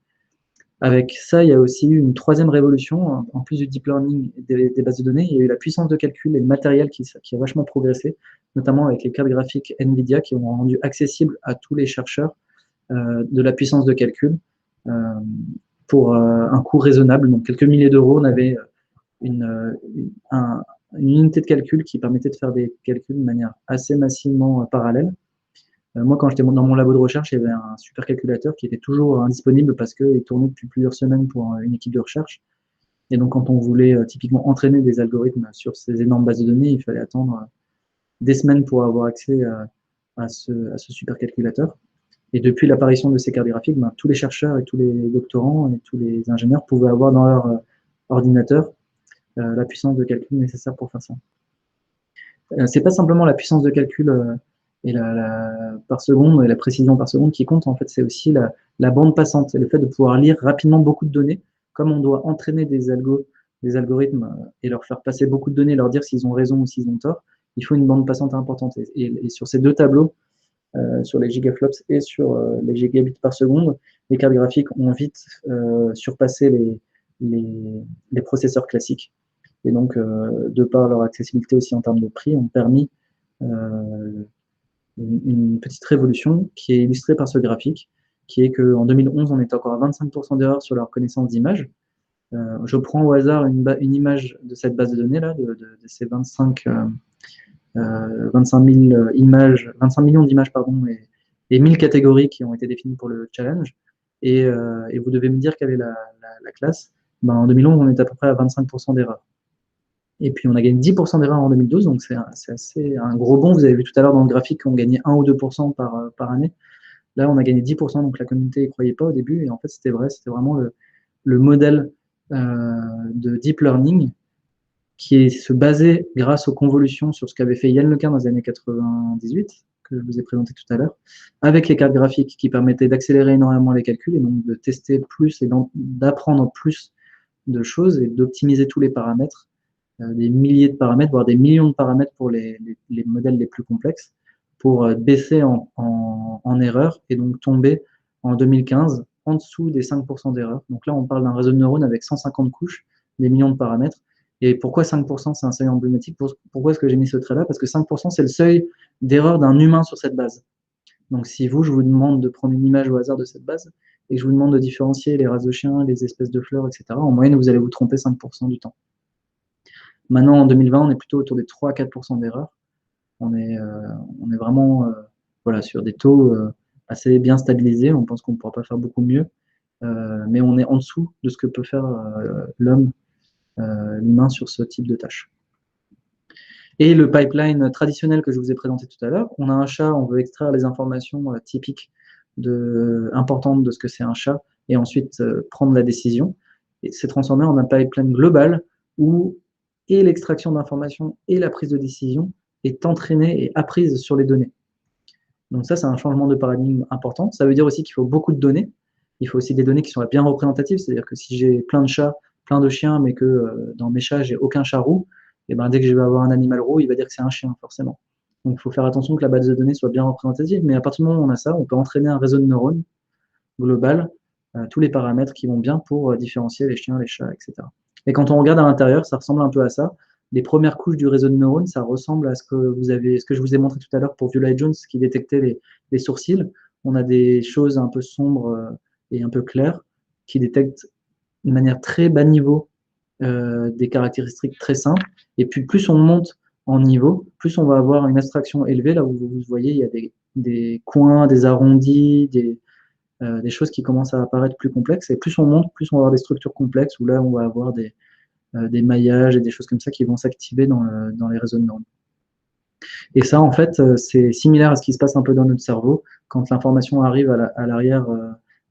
Avec ça, il y a aussi eu une troisième révolution, en plus du deep learning et des bases de données, il y a eu la puissance de calcul et le matériel qui a vachement progressé, notamment avec les cartes graphiques NVIDIA qui ont rendu accessible à tous les chercheurs de la puissance de calcul euh, pour un coût raisonnable. Donc quelques milliers d'euros, on avait une unité de calcul qui permettait de faire des calculs de manière assez massivement parallèle. Moi, quand j'étais dans mon labo de recherche, il y avait un supercalculateur qui était toujours indisponible parce qu'il tournait depuis plusieurs semaines pour une équipe de recherche. Et donc, quand on voulait typiquement entraîner des algorithmes sur ces énormes bases de données, il fallait attendre des semaines pour avoir accès à ce supercalculateur. Et depuis l'apparition de ces cartes graphiques, ben, tous les chercheurs et tous les doctorants et tous les ingénieurs pouvaient avoir dans leur ordinateur la puissance de calcul nécessaire pour faire ça. C'est pas simplement la puissance de calcul et par seconde et la précision par seconde qui compte, en fait, c'est aussi la bande passante, c'est le fait de pouvoir lire rapidement beaucoup de données, comme on doit entraîner des algorithmes et leur faire passer beaucoup de données, leur dire s'ils ont raison ou s'ils ont tort, il faut une bande passante importante. Et sur ces deux tableaux, sur les gigaflops et sur les gigabits par seconde, les cartes graphiques ont vite surpassé les processeurs classiques. Et donc, de par leur accessibilité aussi en termes de prix, ont permis une petite révolution qui est illustrée par ce graphique, qui est qu'en 2011, on était encore à 25% d'erreurs sur la reconnaissance d'image. Je prends au hasard une image de cette base de données-là, de ces 25 000 images, 25 millions d'images, pardon, et 1000 catégories qui ont été définies pour le challenge. Et vous devez me dire quelle est la classe. Ben, en 2011, on est à peu près à 25% d'erreurs. Et puis, on a gagné 10% d'erreurs en 2012, donc c'est assez un gros bond. Vous avez vu tout à l'heure dans le graphique qu'on gagnait 1 ou 2% par année. Là, on a gagné 10%, donc la communauté n'y croyait pas au début. Et en fait, c'était vrai, c'était vraiment le modèle de deep learning qui se basait grâce aux convolutions sur ce qu'avait fait Yann LeCun dans les années 98, que je vous ai présenté tout à l'heure, avec les cartes graphiques qui permettaient d'accélérer énormément les calculs et donc de tester plus et d'apprendre plus de choses et d'optimiser tous les paramètres, des milliers de paramètres, voire des millions de paramètres pour les modèles les plus complexes, pour baisser en erreur et donc tomber en 2015 en dessous des 5% d'erreur. Donc là, on parle d'un réseau de neurones avec 150 couches, des millions de paramètres. Et pourquoi 5%, c'est un seuil emblématique? Pourquoi est-ce que j'ai mis ce trait-là? Parce que 5%, c'est le seuil d'erreur d'un humain sur cette base. Donc si je vous demande de prendre une image au hasard de cette base, et que je vous demande de différencier les races de chiens, les espèces de fleurs, etc., en moyenne, vous allez vous tromper 5% du temps. Maintenant, en 2020, on est plutôt autour des 3 à 4% d'erreur. On est vraiment voilà, sur des taux assez bien stabilisés. On pense qu'on ne pourra pas faire beaucoup mieux, mais on est en dessous de ce que peut faire l'homme, l'humain sur ce type de tâche. Et le pipeline traditionnel que je vous ai présenté tout à l'heure, on a un chat, on veut extraire les informations typiques importantes de ce que c'est un chat, et ensuite prendre la décision. Et c'est transformé en un pipeline global où et l'extraction d'informations et la prise de décision est entraînée et apprise sur les données. Donc ça, c'est un changement de paradigme important. Ça veut dire aussi qu'il faut beaucoup de données. Il faut aussi des données qui sont bien représentatives, c'est-à-dire que si j'ai plein de chats, plein de chiens, mais que dans mes chats, j'ai aucun chat roux, et ben, dès que je vais avoir un animal roux, il va dire que c'est un chien, forcément. Donc il faut faire attention que la base de données soit bien représentative, mais à partir du moment où on a ça, on peut entraîner un réseau de neurones global, tous les paramètres qui vont bien pour différencier les chiens, les chats, etc. Et quand on regarde à l'intérieur, ça ressemble un peu à ça. Les premières couches du réseau de neurones, ça ressemble à ce que je vous ai montré tout à l'heure pour Viola Jones qui détectait les sourcils. On a des choses un peu sombres et un peu claires qui détectent de manière très bas niveau des caractéristiques très simples. Et puis, plus on monte en niveau, plus on va avoir une abstraction élevée. Là où vous voyez, il y a des coins, des arrondis, des choses qui commencent à apparaître plus complexes. Et plus on monte, plus on va avoir des structures complexes, où là, on va avoir des maillages et des choses comme ça qui vont s'activer dans les réseaux de neurones. Et ça, en fait, c'est similaire à ce qui se passe un peu dans notre cerveau. Quand l'information arrive à l'arrière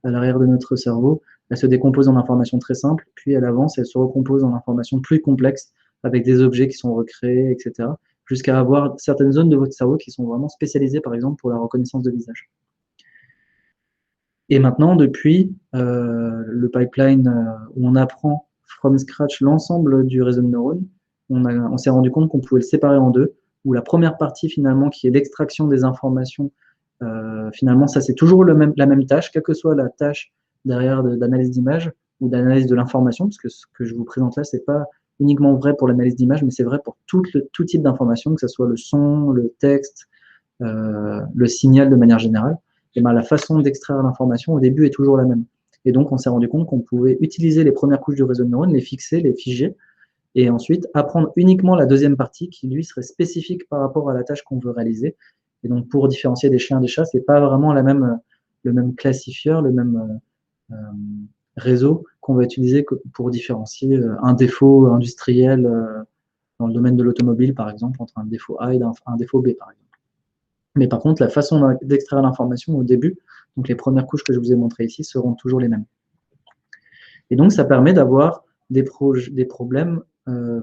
de notre cerveau, elle se décompose en informations très simples, puis elle avance, elle se recompose en informations plus complexes, avec des objets qui sont recréés, etc., jusqu'à avoir certaines zones de votre cerveau qui sont vraiment spécialisées, par exemple, pour la reconnaissance de visage. Et maintenant, depuis le pipeline où on apprend from scratch l'ensemble du réseau de neurones, on s'est rendu compte qu'on pouvait le séparer en deux, où la première partie, finalement, qui est l'extraction des informations, finalement, ça, c'est toujours la même tâche, quelle que soit la tâche derrière d'analyse d'image ou d'analyse de l'information, parce que ce que je vous présente là, c'est pas uniquement vrai pour l'analyse d'image, mais c'est vrai pour tout type d'information, que ce soit le son, le texte, le signal de manière générale. Et ben, la façon d'extraire l'information au début est toujours la même. Et donc, on s'est rendu compte qu'on pouvait utiliser les premières couches du réseau de neurones, les fixer, les figer, et ensuite apprendre uniquement la deuxième partie qui, lui, serait spécifique par rapport à la tâche qu'on veut réaliser. Et donc, pour différencier des chiens et des chats, c'est pas vraiment le même classifieur, le même réseau qu'on va utiliser pour différencier un défaut industriel dans le domaine de l'automobile, par exemple, entre un défaut A et un défaut B, par exemple. Mais par contre, la façon d'extraire l'information au début, donc les premières couches que je vous ai montrées ici, seront toujours les mêmes. Et donc, ça permet d'avoir des problèmes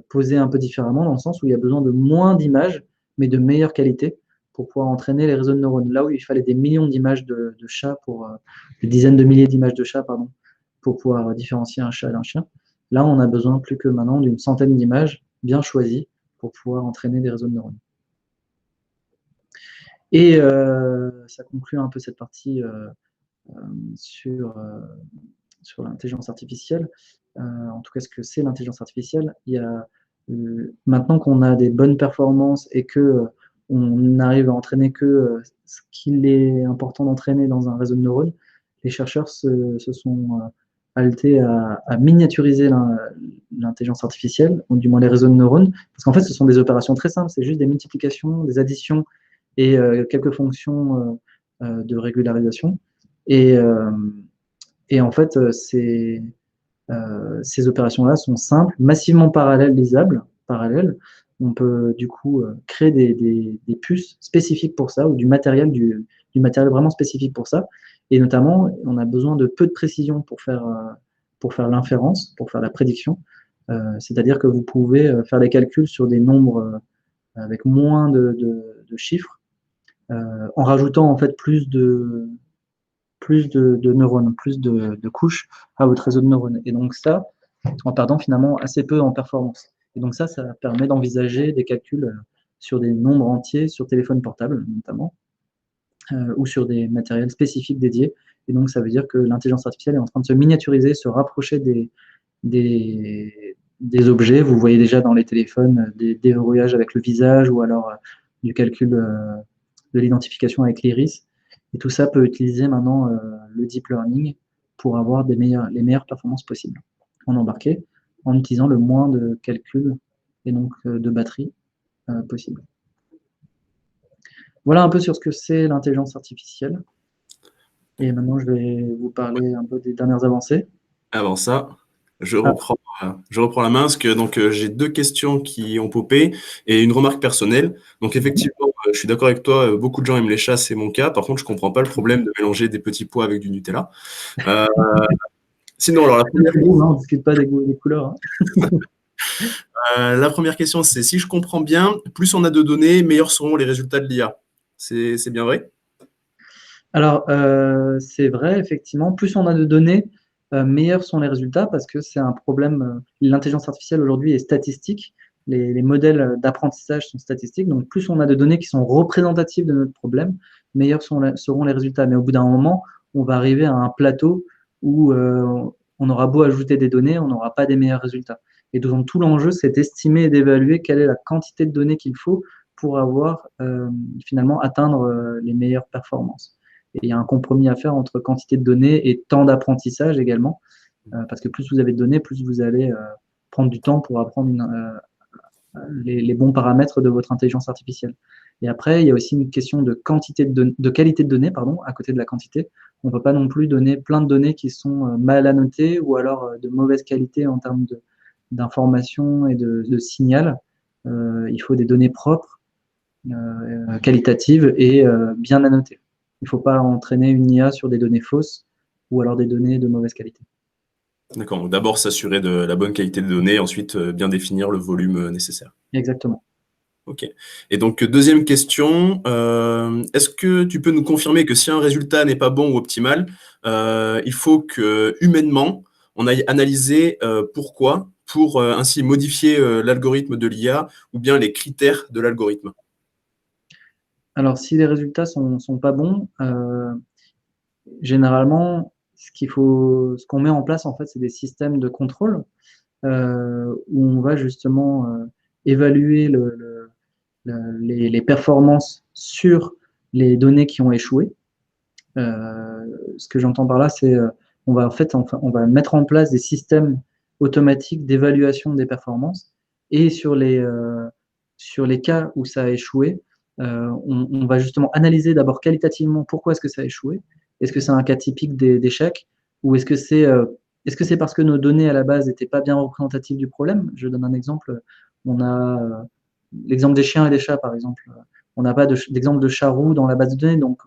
posés un peu différemment, dans le sens où il y a besoin de moins d'images, mais de meilleure qualité, pour pouvoir entraîner les réseaux de neurones. Là où il fallait des millions d'images de chats, des dizaines de milliers d'images de chats, pardon, pour pouvoir différencier un chat d'un chien, là, on a besoin plus que maintenant d'une centaine d'images bien choisies pour pouvoir entraîner des réseaux de neurones. Et ça conclut un peu cette partie sur l'intelligence artificielle. En tout cas, ce que c'est l'intelligence artificielle. Il y a, maintenant qu'on a des bonnes performances et que on arrive à entraîner que ce qu'il est important d'entraîner dans un réseau de neurones, les chercheurs se sont haletés à miniaturiser l'intelligence artificielle, ou du moins les réseaux de neurones, parce qu'en fait, ce sont des opérations très simples, c'est juste des multiplications, des additions, et quelques fonctions de régularisation. Et en fait, ces opérations-là sont simples, massivement parallèles. On peut du coup créer des puces spécifiques pour ça, ou du matériel vraiment spécifique pour ça. Et notamment, on a besoin de peu de précision pour faire l'inférence, pour faire la prédiction. C'est-à-dire que vous pouvez faire des calculs sur des nombres avec moins de chiffres, en rajoutant en fait plus de neurones, plus de couches à votre réseau de neurones. Et donc ça, en perdant finalement assez peu en performance. Et donc ça permet d'envisager des calculs sur des nombres entiers, sur téléphone portable notamment, ou sur des matériels spécifiques dédiés. Et donc ça veut dire que l'intelligence artificielle est en train de se miniaturiser, se rapprocher des objets. Vous voyez déjà dans les téléphones des déverrouillages avec le visage, ou alors du calcul de l'identification avec l'iris. Et tout ça peut utiliser maintenant le deep learning pour avoir les meilleures performances possibles en embarqué, en utilisant le moins de calculs et donc de batterie possible. Voilà un peu sur ce que c'est l'intelligence artificielle. Et maintenant, je vais vous parler un peu des dernières avancées. Avant ça, je reprends la main parce que j'ai deux questions qui ont popé et une remarque personnelle. Donc effectivement, je suis d'accord avec toi, beaucoup de gens aiment les chats, c'est mon cas. Par contre, je comprends pas le problème de mélanger des petits pois avec du Nutella. Sinon, alors on ne discute pas des goûts et des couleurs. La première question, c'est si je comprends bien, plus on a de données, meilleurs seront les résultats de l'IA. C'est bien vrai? Alors, c'est vrai, effectivement, plus on a de données, meilleurs sont les résultats, parce que c'est un problème. L'intelligence artificielle aujourd'hui est statistique. Les modèles d'apprentissage sont statistiques. Donc, plus on a de données qui sont représentatives de notre problème, meilleurs seront les résultats. Mais au bout d'un moment, on va arriver à un plateau où on aura beau ajouter des données, on n'aura pas des meilleurs résultats. Et donc, tout l'enjeu, c'est d'estimer et d'évaluer quelle est la quantité de données qu'il faut pour avoir finalement atteindre les meilleures performances. Et il y a un compromis à faire entre quantité de données et temps d'apprentissage également, parce que plus vous avez de données, plus vous allez prendre du temps pour apprendre les bons paramètres de votre intelligence artificielle. Et après, il y a aussi une question de qualité de données, pardon, à côté de la quantité. On ne peut pas non plus donner plein de données qui sont mal annotées ou alors de mauvaise qualité en termes d'information et de signal. Il faut des données propres, qualitatives et bien annotées. Il ne faut pas entraîner une IA sur des données fausses ou alors des données de mauvaise qualité. D'accord, donc d'abord s'assurer de la bonne qualité de données, ensuite bien définir le volume nécessaire. Exactement. Ok. Et donc, deuxième question, est-ce que tu peux nous confirmer que si un résultat n'est pas bon ou optimal, il faut que humainement, on aille analyser pourquoi, pour ainsi modifier l'algorithme de l'IA ou bien les critères de l'algorithme? Alors, si les résultats sont pas bons, généralement, ce qu'on met en place, en fait, c'est des systèmes de contrôle où on va justement évaluer les performances sur les données qui ont échoué. Ce que j'entends par là, c'est on va mettre en place des systèmes automatiques d'évaluation des performances et sur les cas où ça a échoué, on va justement analyser d'abord qualitativement pourquoi est-ce que ça a échoué. Est-ce que c'est un cas typique d'échec ou est-ce que c'est parce que nos données à la base n'étaient pas bien représentatives du problème? Je donne un exemple. On a l'exemple des chiens et des chats, par exemple. On n'a pas d'exemple de chat roux dans la base de données, donc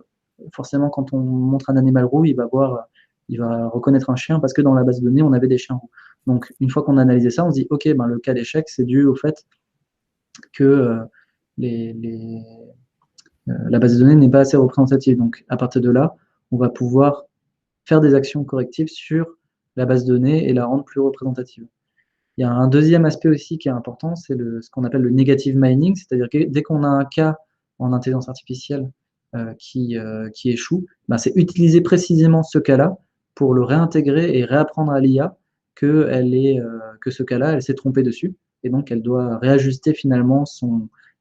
forcément, quand on montre un animal roux, il va reconnaître un chien parce que dans la base de données, on avait des chiens roux. Donc, une fois qu'on a analysé ça, on se dit, OK, ben, le cas d'échec, c'est dû au fait que les, les, la base de données n'est pas assez représentative. Donc, à partir de là, on va pouvoir faire des actions correctives sur la base de données et la rendre plus représentative. Il y a un deuxième aspect aussi qui est important, c'est ce qu'on appelle le negative mining, c'est-à-dire que dès qu'on a un cas en intelligence artificielle qui échoue, ben c'est utiliser précisément ce cas-là pour le réintégrer et réapprendre à l'IA que ce cas-là, elle s'est trompée dessus, et donc elle doit réajuster finalement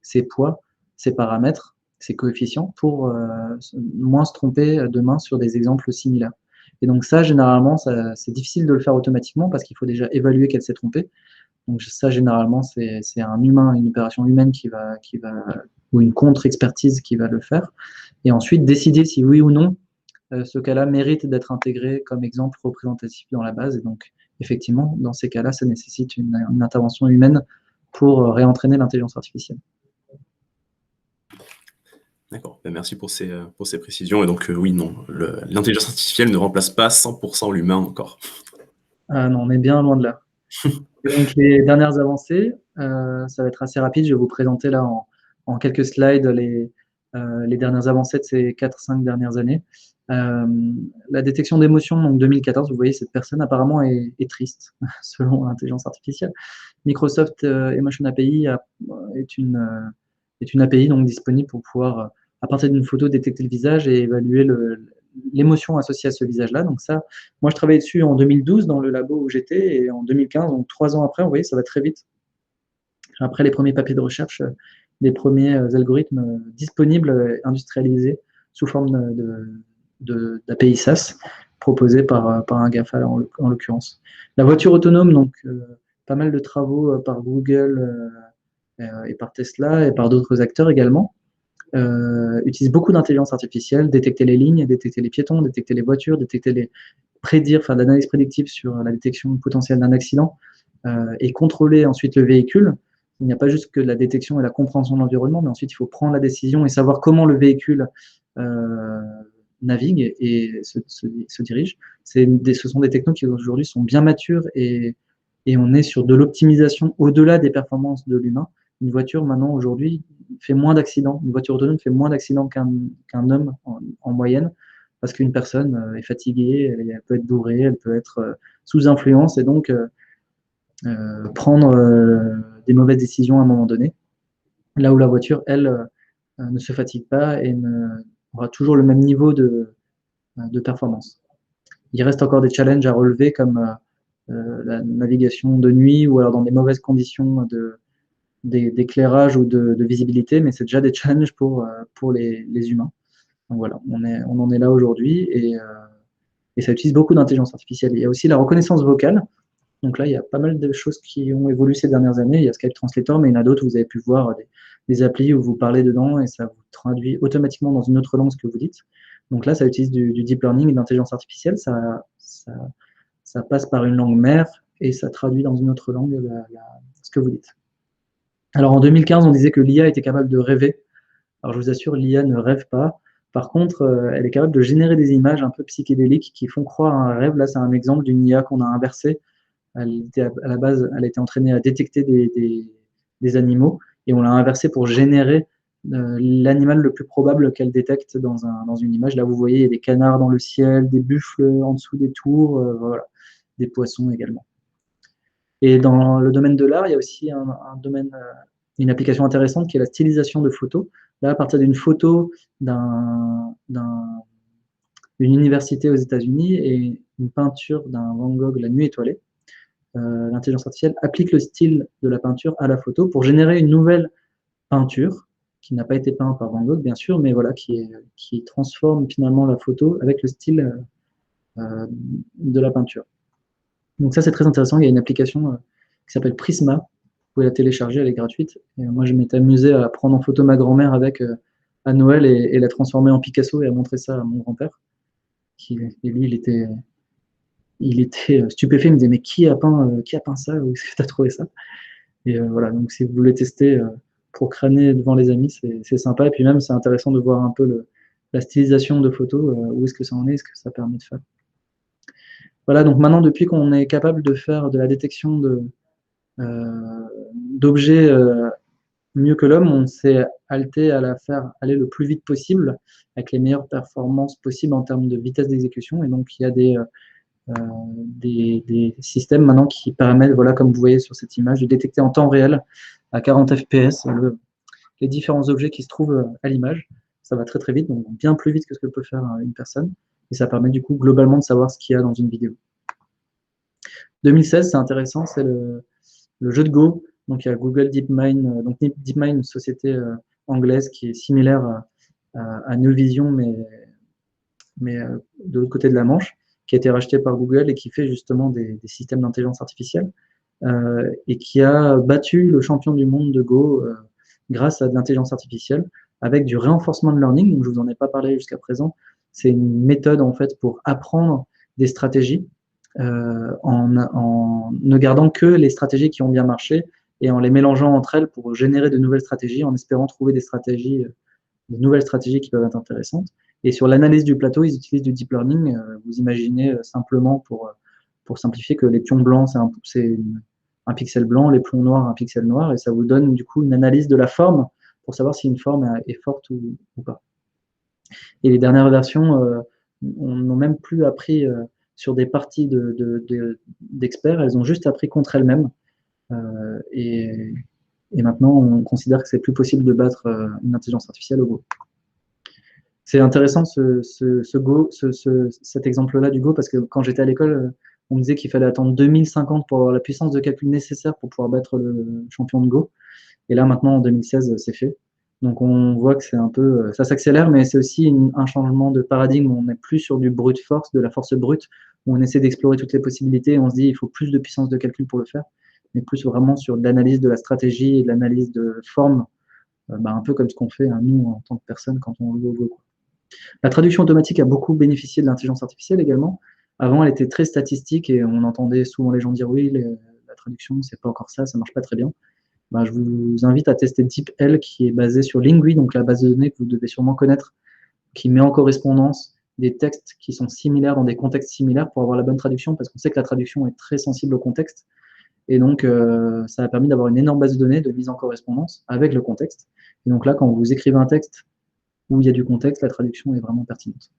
ses poids, ses paramètres, ses coefficients pour moins se tromper demain sur des exemples similaires. Et donc ça, généralement, c'est difficile de le faire automatiquement parce qu'il faut déjà évaluer qu'elle s'est trompée. Donc ça, généralement, c'est un humain, une opération humaine ou une contre-expertise qui va le faire. Et ensuite, décider si oui ou non ce cas-là mérite d'être intégré comme exemple représentatif dans la base. Et donc, effectivement, dans ces cas-là, ça nécessite une intervention humaine pour réentraîner l'intelligence artificielle. D'accord, merci pour ces précisions. Et donc, oui, non, l'intelligence artificielle ne remplace pas 100% l'humain encore. Ah non, on est bien loin de là. Et donc, les dernières avancées, ça va être assez rapide. Je vais vous présenter là en quelques slides les dernières avancées de ces 4-5 dernières années. La détection d'émotions, donc 2014, vous voyez, cette personne apparemment est triste, selon l'intelligence artificielle. Microsoft Emotion API est une API donc disponible pour pouvoir, à partir d'une photo, détecter le visage et évaluer l'émotion associée à ce visage-là. Donc ça, moi, je travaillais dessus en 2012 dans le labo où j'étais et en 2015, donc 3 ans après, vous voyez, ça va très vite. Après les premiers papiers de recherche, les premiers algorithmes disponibles, industrialisés sous forme d'API SaaS proposés par un GAFA en l'occurrence. La voiture autonome, donc pas mal de travaux par Google et par Tesla et par d'autres acteurs également. Utilise beaucoup d'intelligence artificielle, détecter les lignes, détecter les piétons, détecter les voitures, faire de l'analyse prédictive sur la détection potentielle d'un accident et contrôler ensuite le véhicule. Il n'y a pas juste que la détection et la compréhension de l'environnement, mais ensuite il faut prendre la décision et savoir comment le véhicule navigue et se dirige. Ce sont des technos qui aujourd'hui sont bien matures et on est sur de l'optimisation au-delà des performances de l'humain. Une voiture, maintenant, aujourd'hui, fait moins d'accidents. Une voiture autonome fait moins d'accidents qu'un homme en moyenne, parce qu'une personne est fatiguée, elle peut être bourrée, elle peut être sous influence, et donc prendre des mauvaises décisions à un moment donné. Là où la voiture, elle, ne se fatigue pas et aura toujours le même niveau de performance. Il reste encore des challenges à relever, comme la navigation de nuit ou alors dans des mauvaises conditions d'éclairage ou de visibilité, mais c'est déjà des challenges pour les humains. Donc voilà, on en est là aujourd'hui et ça utilise beaucoup d'intelligence artificielle. Il y a aussi la reconnaissance vocale. Donc là, il y a pas mal de choses qui ont évolué ces dernières années. Il y a Skype Translator, mais il y en a d'autres où vous avez pu voir des applis où vous parlez dedans et ça vous traduit automatiquement dans une autre langue ce que vous dites. Donc là, ça utilise du deep learning et de l'intelligence artificielle. Ça passe par une langue mère et ça traduit dans une autre langue ce que vous dites. Alors en 2015, on disait que l'IA était capable de rêver. Alors je vous assure, l'IA ne rêve pas. Par contre, elle est capable de générer des images un peu psychédéliques qui font croire à un rêve. Là, c'est un exemple d'une IA qu'on a inversée. À la base, elle a été entraînée à détecter des animaux et on l'a inversée pour générer l'animal le plus probable qu'elle détecte dans une image. Là, vous voyez, il y a des canards dans le ciel, des buffles en dessous des tours, voilà, des poissons également. Et dans le domaine de l'art, il y a aussi un domaine, une application intéressante qui est la stylisation de photos. Là, à partir d'une photo d'une université aux États-Unis et une peinture d'un Van Gogh, La Nuit étoilée, l'intelligence artificielle applique le style de la peinture à la photo pour générer une nouvelle peinture qui n'a pas été peinte par Van Gogh, bien sûr, mais voilà, qui transforme finalement la photo avec le style de la peinture. Donc ça, c'est très intéressant. Il y a une application qui s'appelle Prisma. Vous pouvez la télécharger, elle est gratuite. Et moi, je m'étais amusé à prendre en photo ma grand-mère avec à Noël et la transformer en Picasso et à montrer ça à mon grand-père. Et lui, il était stupéfait. Il me disait, mais qui a peint ça? Où est-ce que tu as trouvé ça? Et voilà, donc si vous voulez tester pour crâner devant les amis, c'est sympa. Et puis même, c'est intéressant de voir un peu la stylisation de photos, où est-ce que ça en est, ce que ça permet de faire. Voilà, donc maintenant, depuis qu'on est capable de faire de la détection d'objets mieux que l'homme, on s'est halté à la faire aller le plus vite possible, avec les meilleures performances possibles en termes de vitesse d'exécution. Et donc, il y a des systèmes maintenant qui permettent, voilà, comme vous voyez sur cette image, de détecter en temps réel, à 40 fps, les différents objets qui se trouvent à l'image. Ça va très très vite, donc bien plus vite que ce que peut faire une personne. Et ça permet du coup globalement de savoir ce qu'il y a dans une vidéo. 2016, c'est intéressant, c'est le jeu de Go. Donc il y a Google DeepMind, donc DeepMind, une société anglaise qui est similaire à Nuvision, mais de l'autre côté de la Manche, qui a été rachetée par Google et qui fait justement des systèmes d'intelligence artificielle et qui a battu le champion du monde de Go grâce à de l'intelligence artificielle avec du reinforcement learning. Donc je vous en ai pas parlé jusqu'à présent. C'est une méthode en fait pour apprendre des stratégies en ne gardant que les stratégies qui ont bien marché et en les mélangeant entre elles pour générer de nouvelles stratégies en espérant trouver des stratégies, de nouvelles stratégies qui peuvent être intéressantes. Et sur l'analyse du plateau, ils utilisent du deep learning. Vous imaginez simplement pour simplifier que les pions blancs, c'est un pixel blanc, les plombs noirs, un pixel noir, et ça vous donne du coup une analyse de la forme pour savoir si une forme est forte ou pas. Et les dernières versions, on n'a même plus appris sur des parties d'experts, elles ont juste appris contre elles-mêmes. Et maintenant, on considère que c'est plus possible de battre une intelligence artificielle au Go. C'est intéressant cet exemple-là du Go, parce que quand j'étais à l'école, on me disait qu'il fallait attendre 2050 pour avoir la puissance de calcul nécessaire pour pouvoir battre le champion de Go. Et là, maintenant, en 2016, c'est fait. Donc, on voit que c'est un peu, ça s'accélère, mais c'est aussi un changement de paradigme. On n'est plus sur du brute force, de la force brute, où on essaie d'explorer toutes les possibilités. Et on se dit, il faut plus de puissance de calcul pour le faire, mais plus vraiment sur de l'analyse de la stratégie et de l'analyse de forme, un peu comme ce qu'on fait, nous, en tant que personne, quand on joue au Go. La traduction automatique a beaucoup bénéficié de l'intelligence artificielle également. Avant, elle était très statistique et on entendait souvent les gens dire oui, la traduction, c'est pas encore ça, ça marche pas très bien. Je vous invite à tester DeepL qui est basé sur Lingui, donc la base de données que vous devez sûrement connaître, qui met en correspondance des textes qui sont similaires dans des contextes similaires pour avoir la bonne traduction, parce qu'on sait que la traduction est très sensible au contexte. Et donc, ça a permis d'avoir une énorme base de données de mise en correspondance avec le contexte. Et donc là, quand vous écrivez un texte où il y a du contexte, la traduction est vraiment pertinente.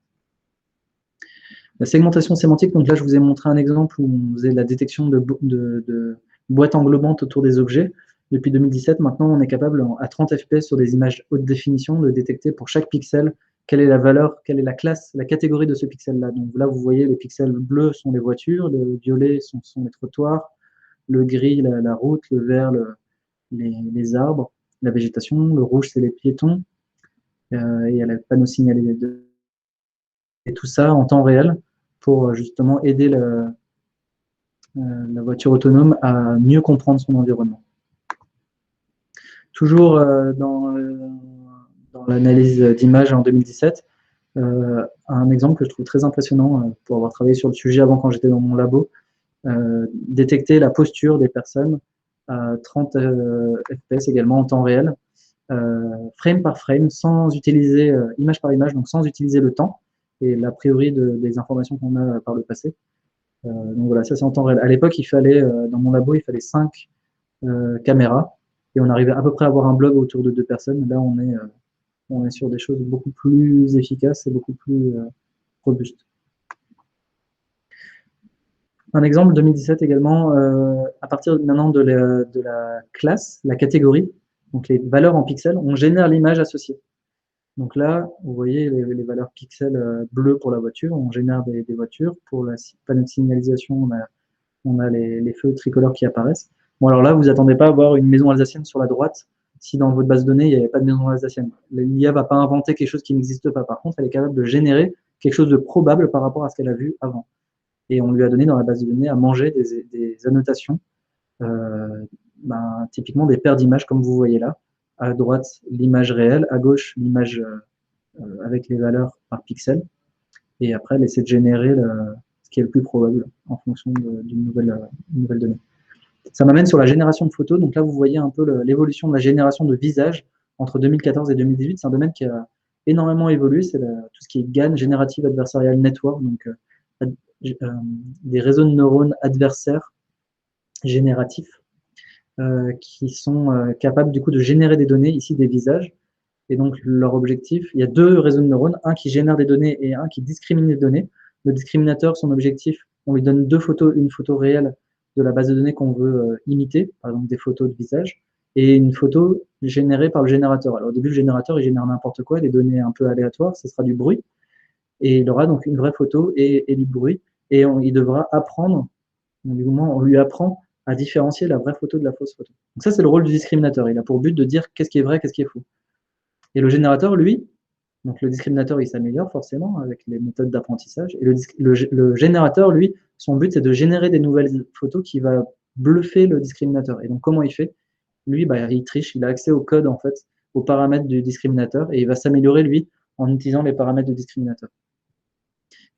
La segmentation sémantique, donc là, je vous ai montré un exemple où on faisait la détection de boîtes englobantes autour des objets. Depuis 2017, maintenant, on est capable, à 30 fps sur des images haute définition, de détecter pour chaque pixel quelle est la valeur, quelle est la classe, la catégorie de ce pixel-là. Donc là, vous voyez, les pixels bleus sont les voitures, le violet sont les trottoirs, le gris, la route, le vert, les arbres, la végétation, le rouge, c'est les piétons, et il y a le panneau signalé et tout ça en temps réel pour justement aider la voiture autonome à mieux comprendre son environnement. Toujours dans l'analyse d'image en 2017, un exemple que je trouve très impressionnant pour avoir travaillé sur le sujet avant quand j'étais dans mon labo, détecter la posture des personnes à 30 fps également en temps réel, frame par frame, sans utiliser, image par image, donc sans utiliser le temps et l'a priori des informations qu'on a par le passé. Donc voilà, ça c'est en temps réel. À l'époque, il fallait, dans mon labo, il fallait 5 caméras et on arrivait à peu près à avoir un blob autour de 2 personnes. Là, on est sur des choses beaucoup plus efficaces et beaucoup plus robustes. Un exemple 2017 également, à partir maintenant de la classe, la catégorie, donc les valeurs en pixels, on génère l'image associée. Donc là, vous voyez les valeurs pixels bleus pour la voiture, on génère des voitures. Pour la panneau de signalisation, on a les feux tricolores qui apparaissent. Bon, alors là, vous attendez pas à avoir une maison alsacienne sur la droite si dans votre base de données, il n'y avait pas de maison alsacienne. L'IA ne va pas inventer quelque chose qui n'existe pas. Par contre, elle est capable de générer quelque chose de probable par rapport à ce qu'elle a vu avant. Et on lui a donné dans la base de données à manger des annotations, typiquement des paires d'images comme vous voyez là. À droite, l'image réelle, à gauche, l'image avec les valeurs par pixel. Et après, elle essaie de générer ce qui est le plus probable en fonction d'une nouvelle donnée. Ça m'amène sur la génération de photos. Donc là, vous voyez un peu l'évolution de la génération de visages entre 2014 et 2018. C'est un domaine qui a énormément évolué. C'est tout ce qui est GAN, Generative Adversarial Network, donc des réseaux de neurones adversaires génératifs qui sont capables du coup de générer des données, ici des visages. Et donc leur objectif, il y a 2 réseaux de neurones, un qui génère des données et un qui discrimine les données. Le discriminateur, son objectif, on lui donne 2 photos, une photo réelle de la base de données qu'on veut imiter, par exemple des photos de visage, et une photo générée par le générateur. Alors au début, le générateur, il génère n'importe quoi, des données un peu aléatoires, ce sera du bruit, et il aura donc une vraie photo et du bruit, et il devra apprendre, du moment on lui apprend à différencier la vraie photo de la fausse photo. Donc ça, c'est le rôle du discriminateur. Il a pour but de dire qu'est-ce qui est vrai, qu'est-ce qui est faux. Et le générateur, lui, donc le discriminateur, il s'améliore forcément avec les méthodes d'apprentissage. Et le générateur, lui, son but, c'est de générer des nouvelles photos qui va bluffer le discriminateur. Et donc, comment il fait? Lui, il triche, il a accès au code, en fait, aux paramètres du discriminateur, et il va s'améliorer, lui, en utilisant les paramètres du discriminateur.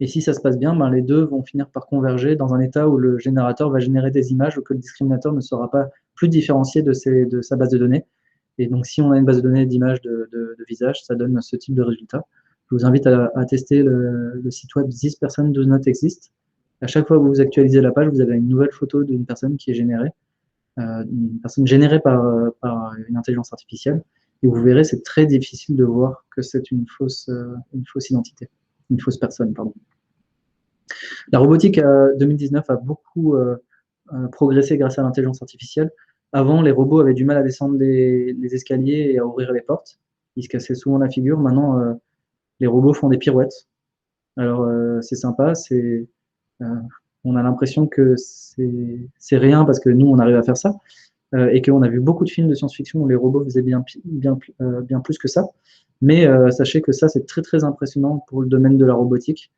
Et si ça se passe bien, les deux vont finir par converger dans un état où le générateur va générer des images où que le discriminateur ne sera pas plus différencié de sa base de données. Et donc, si on a une base de données d'images de visage, ça donne ce type de résultat. Je vous invite à tester le site web This Person Does Not Exist. À chaque fois que vous actualisez la page, vous avez une nouvelle photo d'une personne qui est générée, une personne générée par une intelligence artificielle. Et vous verrez, c'est très difficile de voir que c'est une fausse identité, une fausse personne, pardon. La robotique 2019 a beaucoup progressé grâce à l'intelligence artificielle. Avant, les robots avaient du mal à descendre les escaliers et à ouvrir les portes. Ils se cassaient souvent la figure. Maintenant, les robots font des pirouettes. Alors, c'est sympa. On a l'impression que c'est rien parce que nous, on arrive à faire ça. Et qu'on a vu beaucoup de films de science-fiction où les robots faisaient bien plus que ça. Mais sachez que ça, c'est très, très impressionnant pour le domaine de la robotique,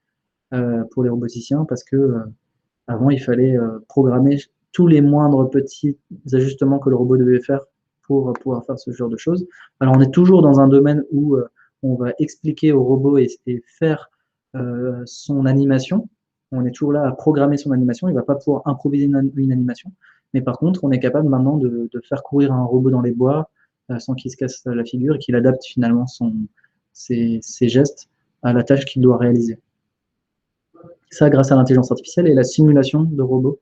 pour les roboticiens, parce que avant, il fallait programmer tous les moindres petits ajustements que le robot devait faire pour pouvoir faire ce genre de choses. Alors, on est toujours dans un domaine où on va expliquer au robot et faire son animation. On est toujours là à programmer son animation. Il ne va pas pouvoir improviser une animation. Mais par contre, on est capable maintenant de faire courir un robot dans les bois sans qu'il se casse la figure et qu'il adapte finalement ses gestes à la tâche qu'il doit réaliser. Ça, grâce à l'intelligence artificielle et la simulation de robots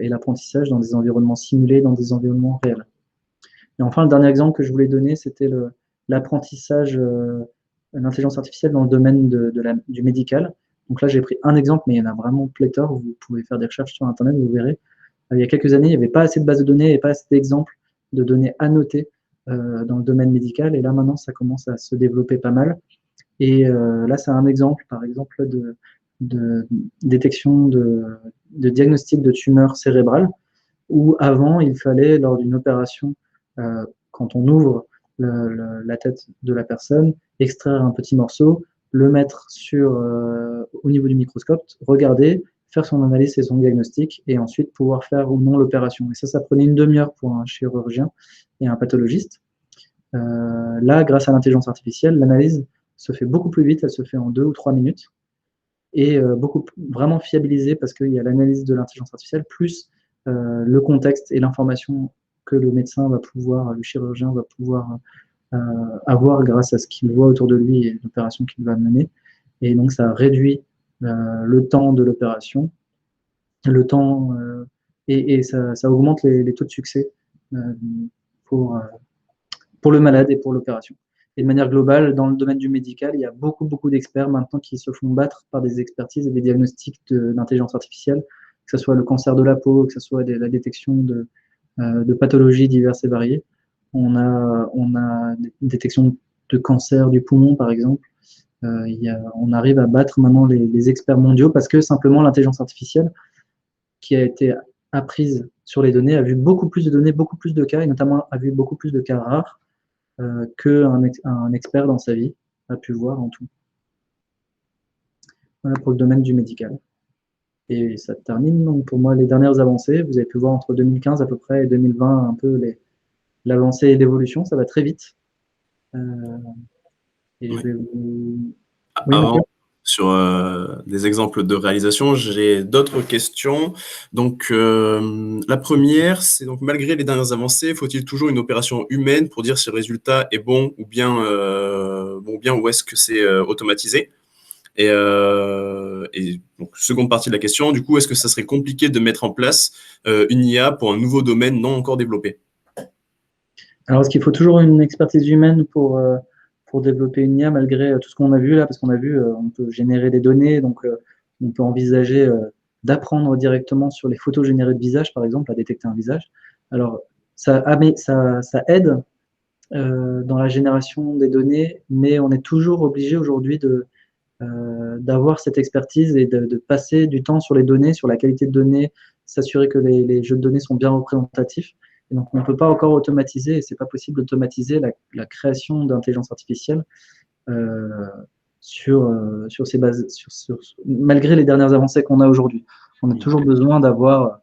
et l'apprentissage dans des environnements simulés, dans des environnements réels. Et enfin, le dernier exemple que je voulais donner, c'était l'apprentissage, l'intelligence artificielle dans le domaine du médical. Donc là, j'ai pris un exemple, mais il y en a vraiment pléthore. Vous pouvez faire des recherches sur Internet, vous verrez. Il y a quelques années, il n'y avait pas assez de bases de données et pas assez d'exemples de données annotées dans le domaine médical. Et là, maintenant, ça commence à se développer pas mal. Et là, c'est un exemple, par exemple, de détection de diagnostic de tumeurs cérébrales, où avant, il fallait, lors d'une opération, quand on ouvre la tête de la personne, extraire un petit morceau, le mettre au niveau du microscope, regarder, faire son analyse et son diagnostic, et ensuite pouvoir faire ou non l'opération. Et ça prenait une demi-heure pour un chirurgien et un pathologiste. Là, grâce à l'intelligence artificielle, l'analyse se fait beaucoup plus vite, elle se fait en 2 ou 3 minutes, et beaucoup vraiment fiabilisée parce qu'il y a l'analyse de l'intelligence artificielle, plus le contexte et l'information que le médecin va pouvoir, le chirurgien va pouvoir avoir grâce à ce qu'il voit autour de lui et l'opération qu'il va mener. Et donc, ça réduit le temps de l'opération, le temps, et ça augmente les taux de succès pour, pour le malade et pour l'opération. Et de manière globale, dans le domaine du médical, il y a beaucoup d'experts maintenant qui se font battre par des expertises et des diagnostics d'intelligence artificielle, que ce soit le cancer de la peau, que ce soit la détection de pathologies diverses et variées. On a une détection de cancer du poumon, par exemple. On arrive à battre maintenant les experts mondiaux parce que simplement l'intelligence artificielle qui a été apprise sur les données a vu beaucoup plus de données, beaucoup plus de cas, et notamment a vu beaucoup plus de cas rares qu'un expert dans sa vie a pu voir en tout. Voilà pour le domaine du médical. Et ça termine donc pour moi les dernières avancées. Vous avez pu voir entre 2015 à peu près et 2020 un peu l'avancée et l'évolution, ça va très vite. Et je vais vous... Oui, Mathieu? Avant, sur des exemples de réalisation, j'ai d'autres questions. Donc, la première, c'est donc malgré les dernières avancées, faut-il toujours une opération humaine pour dire si le résultat est bon ou bien, ou est-ce que c'est automatisé? Et donc, seconde partie de la question, du coup, est-ce que ça serait compliqué de mettre en place une IA pour un nouveau domaine non encore développé? Alors, est-ce qu'il faut toujours une expertise humaine pour développer une IA malgré tout ce qu'on a vu là? Parce qu'on a vu, on peut générer des données, donc on peut envisager d'apprendre directement sur les photos générées de visage, par exemple, à détecter un visage. Alors, ça aide dans la génération des données, mais on est toujours obligé aujourd'hui d'avoir cette expertise et de passer du temps sur les données, sur la qualité de données, s'assurer que les jeux de données sont bien représentatifs. Et donc, on ne peut pas encore automatiser, et ce n'est pas possible d'automatiser la création d'intelligence artificielle sur ces bases, malgré les dernières avancées qu'on a aujourd'hui. On a toujours besoin d'avoir,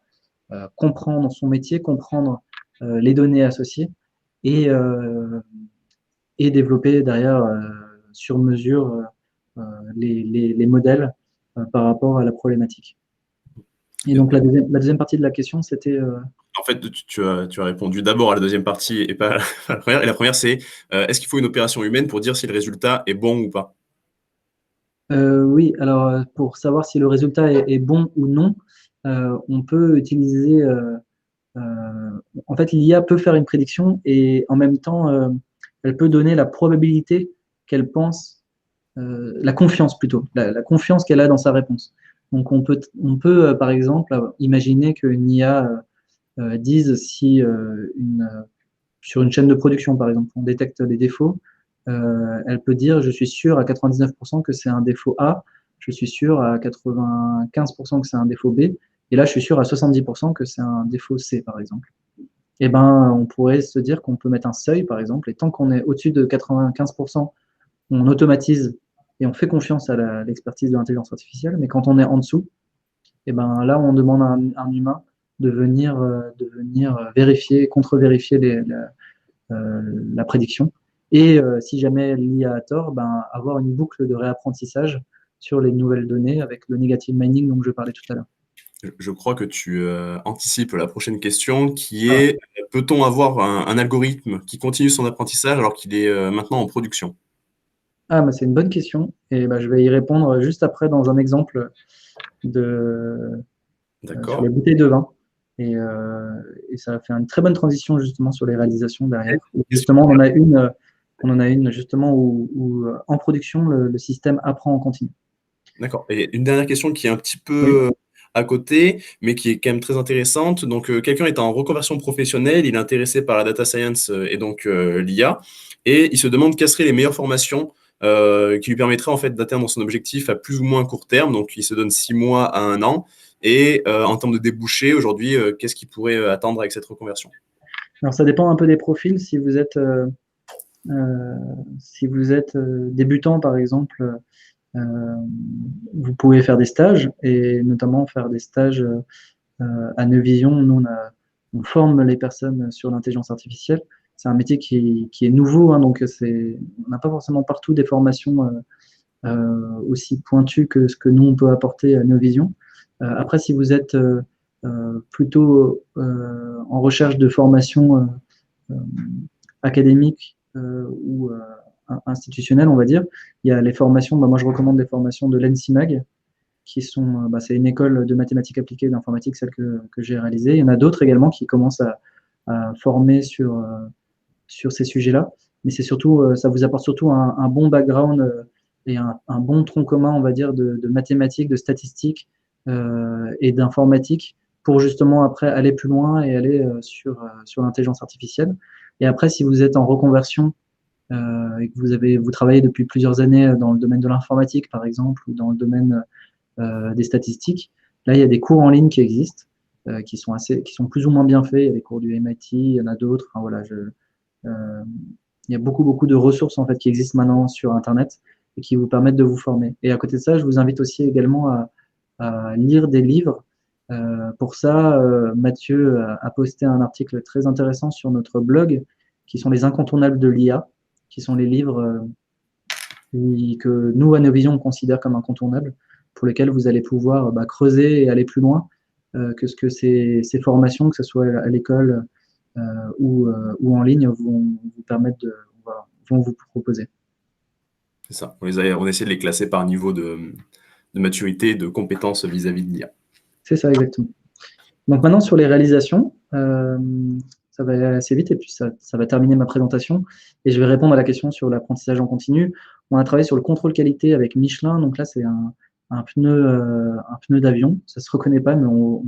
comprendre son métier, comprendre les données associées et développer derrière sur mesure les modèles par rapport à la problématique. Et donc, la deuxième partie de la question, c'était... En fait, tu as répondu d'abord à la deuxième partie et pas à la première. Et la première, c'est est-ce qu'il faut une opération humaine pour dire si le résultat est bon ou pas? Oui, alors pour savoir si le résultat est bon ou non, on peut utiliser... en fait, l'IA peut faire une prédiction et en même temps, elle peut donner la probabilité qu'elle pense, la confiance plutôt, la confiance qu'elle a dans sa réponse. Donc, on peut par exemple, imaginer qu'une IA dise si sur une chaîne de production, par exemple, on détecte des défauts, elle peut dire je suis sûr à 99% que c'est un défaut A, je suis sûr à 95% que c'est un défaut B, et là je suis sûr à 70% que c'est un défaut C, par exemple. Eh ben, on pourrait se dire qu'on peut mettre un seuil, par exemple, et tant qu'on est au-dessus de 95%, on automatise et on fait confiance à l'expertise de l'intelligence artificielle, mais quand on est en dessous, et ben là, on demande à un humain de venir vérifier, contre-vérifier la prédiction. Et si jamais l'IA a tort, ben, avoir une boucle de réapprentissage sur les nouvelles données avec le negative mining dont je parlais tout à l'heure. Je crois que tu anticipes la prochaine question qui est peut-on avoir un algorithme qui continue son apprentissage alors qu'il est maintenant en production? Ah, bah, c'est une bonne question. Et bah, je vais y répondre juste après dans un exemple sur D'accord. les bouteilles de vin. Et ça fait une très bonne transition justement sur les réalisations derrière. Justement, on en a une justement où en production, le système apprend en continu. D'accord. Et une dernière question qui est un petit Oui. peu à côté, mais qui est quand même très intéressante. Donc, quelqu'un est en reconversion professionnelle, il est intéressé par la data science et donc l'IA, et il se demande quelles seraient les meilleures formations qui lui permettraient en fait d'atteindre son objectif à plus ou moins court terme. Donc, il se donne 6 mois à 1 an. Et en termes de débouchés, aujourd'hui, qu'est-ce qu'il pourrait attendre avec cette reconversion? Alors ça dépend un peu des profils. Si vous êtes débutant, par exemple, Vous pouvez faire des stages, et notamment faire des stages à Neuvision. Nous, on forme les personnes sur l'intelligence artificielle. C'est un métier qui est nouveau, hein, donc on n'a pas forcément partout des formations aussi pointues que ce que nous, on peut apporter à Neuvision. Après, si vous êtes plutôt en recherche de formation académique ou institutionnelle, on va dire, il y a les formations, moi je recommande les formations de l'ENSIMAG, qui sont, c'est une école de mathématiques appliquées d'informatique, celle que j'ai réalisée. Il y en a d'autres également qui commencent à former sur ces sujets-là, mais c'est surtout, ça vous apporte surtout un bon background et un bon tronc commun, on va dire, de mathématiques, de statistiques et d'informatique pour justement après aller plus loin et aller sur l'intelligence artificielle. Et après, si vous êtes en reconversion et que vous travaillez depuis plusieurs années dans le domaine de l'informatique, par exemple, ou dans le domaine des statistiques, là, il y a des cours en ligne qui existent, qui sont plus ou moins bien faits. Il y a des cours du MIT, il y en a d'autres. Enfin, voilà, il y a beaucoup de ressources en fait qui existent maintenant sur Internet et qui vous permettent de vous former. Et à côté de ça, je vous invite aussi également à lire des livres. Pour ça, Mathieu a posté un article très intéressant sur notre blog, qui sont les incontournables de l'IA, qui sont les livres que nous, à Novision, on considère comme incontournables, pour lesquels vous allez pouvoir creuser et aller plus loin que ce que ces formations, que ce soit à l'école ou en ligne, vont vous permettre vont vous proposer. C'est ça. On essaie de les classer par niveau de maturité, de compétences vis-à-vis de l'IA. C'est ça, exactement. Donc maintenant, sur les réalisations, ça va aller assez vite et puis ça va terminer ma présentation. Et je vais répondre à la question sur l'apprentissage en continu. On a travaillé sur le contrôle qualité avec Michelin. Donc là, c'est un pneu d'avion. Ça ne se reconnaît pas, mais on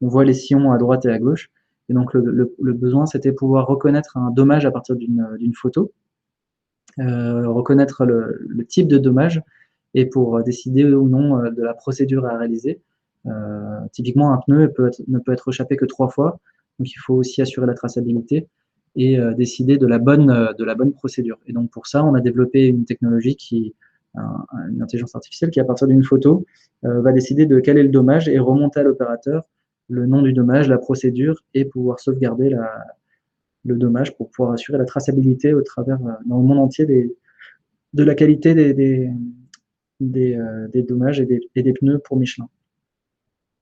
voit les sillons à droite et à gauche. Et donc, le besoin, c'était pouvoir reconnaître un dommage à partir d'une photo, reconnaître le type de dommage et pour décider ou non de la procédure à réaliser. Typiquement, un pneu ne peut être rechappé que 3 fois, donc il faut aussi assurer la traçabilité et décider de la bonne procédure. Et donc pour ça, on a développé une technologie une intelligence artificielle qui, à partir d'une photo, va décider de quel est le dommage et remonter à l'opérateur le nom du dommage, la procédure, et pouvoir sauvegarder le dommage pour pouvoir assurer la traçabilité au travers, dans le monde entier, de la qualité des dommages et des pneus pour Michelin.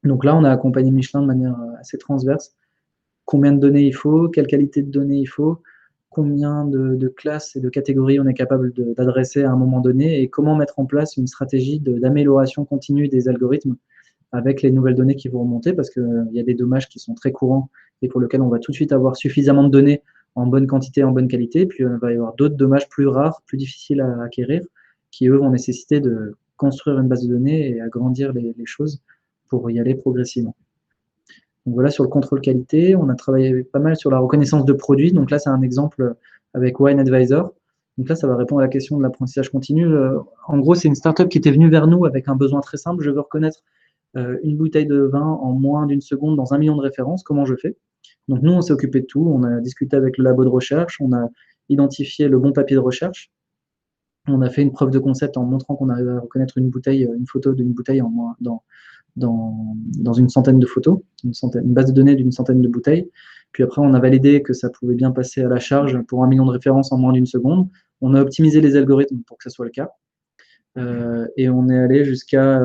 Donc là, on a accompagné Michelin de manière assez transverse. Combien de données il faut, quelle qualité de données il faut, combien de classes et de catégories on est capable d'adresser à un moment donné et comment mettre en place une stratégie d'amélioration continue des algorithmes avec les nouvelles données qui vont remonter parce qu'il y a des dommages qui sont très courants et pour lesquels on va tout de suite avoir suffisamment de données en bonne quantité, en bonne qualité. Puis il va y avoir d'autres dommages plus rares, plus difficiles à acquérir qui, eux, vont nécessiter de construire une base de données et agrandir les choses pour y aller progressivement. Donc voilà, sur le contrôle qualité, on a travaillé pas mal sur la reconnaissance de produits. Donc là, c'est un exemple avec Wine Advisor. Donc là, ça va répondre à la question de l'apprentissage continu. En gros, c'est une startup qui était venue vers nous avec un besoin très simple. Je veux reconnaître une bouteille de vin en moins d'une seconde dans 1 million de références. Comment je fais? Donc nous, on s'est occupé de tout. On a discuté avec le labo de recherche. On a identifié le bon papier de recherche. On a fait une preuve de concept en montrant qu'on arrivait à reconnaître une photo d'une bouteille en moins dans une centaine de photos, une base de données d'une centaine de bouteilles. Puis après, on a validé que ça pouvait bien passer à la charge pour 1 million de références en moins d'une seconde. On a optimisé les algorithmes pour que ce soit le cas. Et on est allé jusqu'à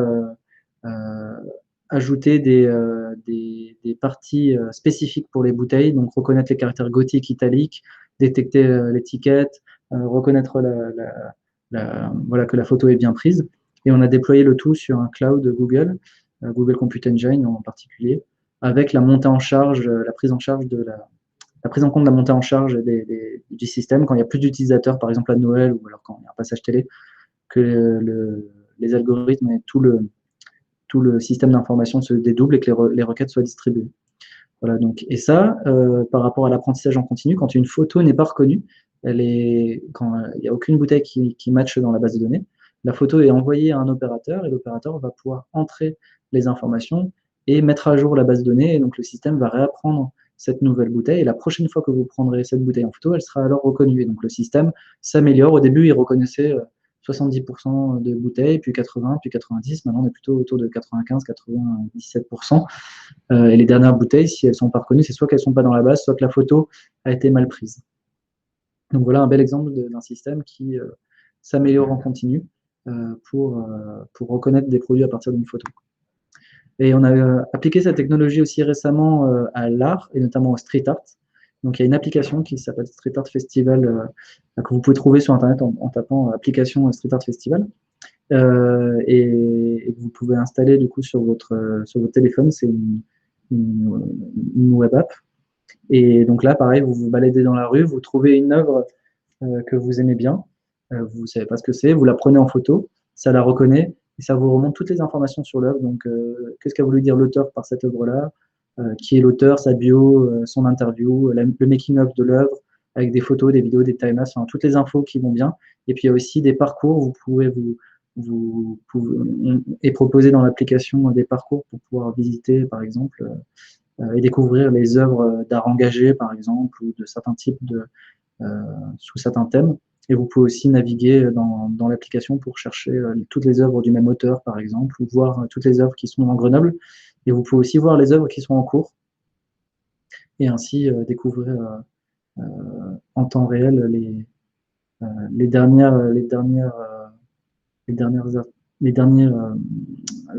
ajouter des parties spécifiques pour les bouteilles, donc reconnaître les caractères gothiques, italiques, détecter l'étiquette, reconnaître voilà, que la photo est bien prise. Et on a déployé le tout sur un cloud Google, Google Compute Engine en particulier, avec la montée en charge, la prise en charge la prise en compte de la montée en charge du système quand il y a plus d'utilisateurs, par exemple à Noël ou alors quand il y a un passage télé, que les algorithmes et tout le système d'information se dédouble et que les requêtes soient distribuées. Voilà, donc, et ça, par rapport à l'apprentissage en continu, quand une photo n'est pas reconnue, quand il n'y a aucune bouteille qui matche dans la base de données, la photo est envoyée à un opérateur et l'opérateur va pouvoir entrer les informations et mettre à jour la base de données. Et donc, le système va réapprendre cette nouvelle bouteille. Et la prochaine fois que vous prendrez cette bouteille en photo, elle sera alors reconnue. Et donc, le système s'améliore. Au début, il reconnaissait 70% de bouteilles, puis 80, puis 90. Maintenant, on est plutôt autour de 95-97%. Et les dernières bouteilles, si elles ne sont pas reconnues, c'est soit qu'elles ne sont pas dans la base, soit que la photo a été mal prise. Donc voilà un bel exemple d'un système qui s'améliore en continu pour reconnaître des produits à partir d'une photo. Et on a appliqué cette technologie aussi récemment à l'art, et notamment au street art. Donc il y a une application qui s'appelle Street Art Festival, que vous pouvez trouver sur Internet en tapant application Street Art Festival. Et vous pouvez installer du coup sur votre téléphone, c'est une web app. Et donc là, pareil, vous vous baladez dans la rue, vous trouvez une œuvre que vous aimez bien, vous ne savez pas ce que c'est, vous la prenez en photo, ça la reconnaît, et ça vous remonte toutes les informations sur l'œuvre. Donc, qu'est-ce qu'a voulu dire l'auteur par cette œuvre-là, qui est l'auteur, sa bio, son interview, le making-of de l'œuvre, avec des photos, des vidéos, des timelapses, enfin, toutes les infos qui vont bien. Et puis, il y a aussi des parcours, vous pouvez et proposer dans l'application des parcours pour pouvoir visiter, par exemple, et découvrir les œuvres d'art engagé, par exemple, ou de certains types sous certains thèmes. Et vous pouvez aussi naviguer dans l'application pour chercher toutes les œuvres du même auteur, par exemple, ou voir toutes les œuvres qui sont en Grenoble. Et vous pouvez aussi voir les œuvres qui sont en cours, et ainsi découvrir en temps réel les dernières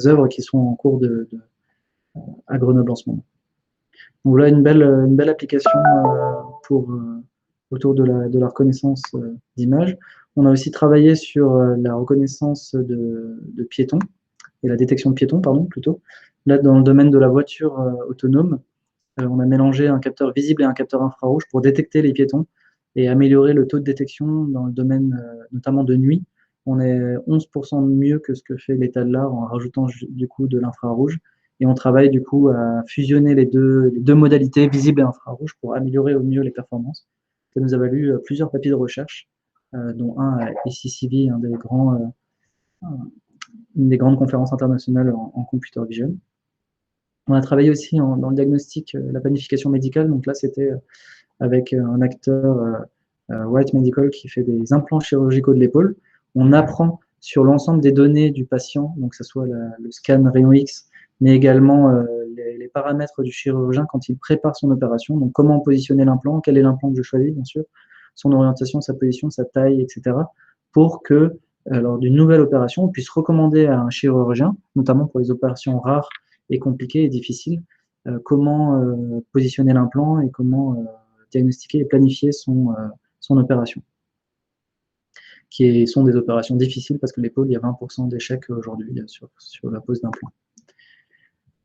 œuvres qui sont en cours à Grenoble en ce moment. Donc voilà une belle application autour de la reconnaissance d'images. On a aussi travaillé sur la reconnaissance de piétons et la détection de piétons, pardon, plutôt. Là, dans le domaine de la voiture autonome, on a mélangé un capteur visible et un capteur infrarouge pour détecter les piétons et améliorer le taux de détection dans le domaine notamment de nuit. On est 11% mieux que ce que fait l'état de l'art en rajoutant du coup de l'infrarouge. Et on travaille du coup à fusionner les deux modalités, visible et infrarouge, pour améliorer au mieux les performances. Ça nous a valu plusieurs papiers de recherche, dont un à ICCV, une des grandes conférences internationales en computer vision. On a travaillé aussi dans le diagnostic, la planification médicale. Donc là, c'était avec un acteur White Medical qui fait des implants chirurgicaux de l'épaule. On apprend sur l'ensemble des données du patient, donc que ce soit le scan rayon X, mais également les paramètres du chirurgien quand il prépare son opération. Donc comment positionner l'implant, quel est l'implant que je choisis, bien sûr, son orientation, sa position, sa taille, etc. pour que, lors d'une nouvelle opération, on puisse recommander à un chirurgien, notamment pour les opérations rares et compliquées et difficiles, comment positionner l'implant et comment diagnostiquer et planifier son opération, qui sont des opérations difficiles parce que l'épaule, il y a 20% d'échecs aujourd'hui sur la pose d'implant.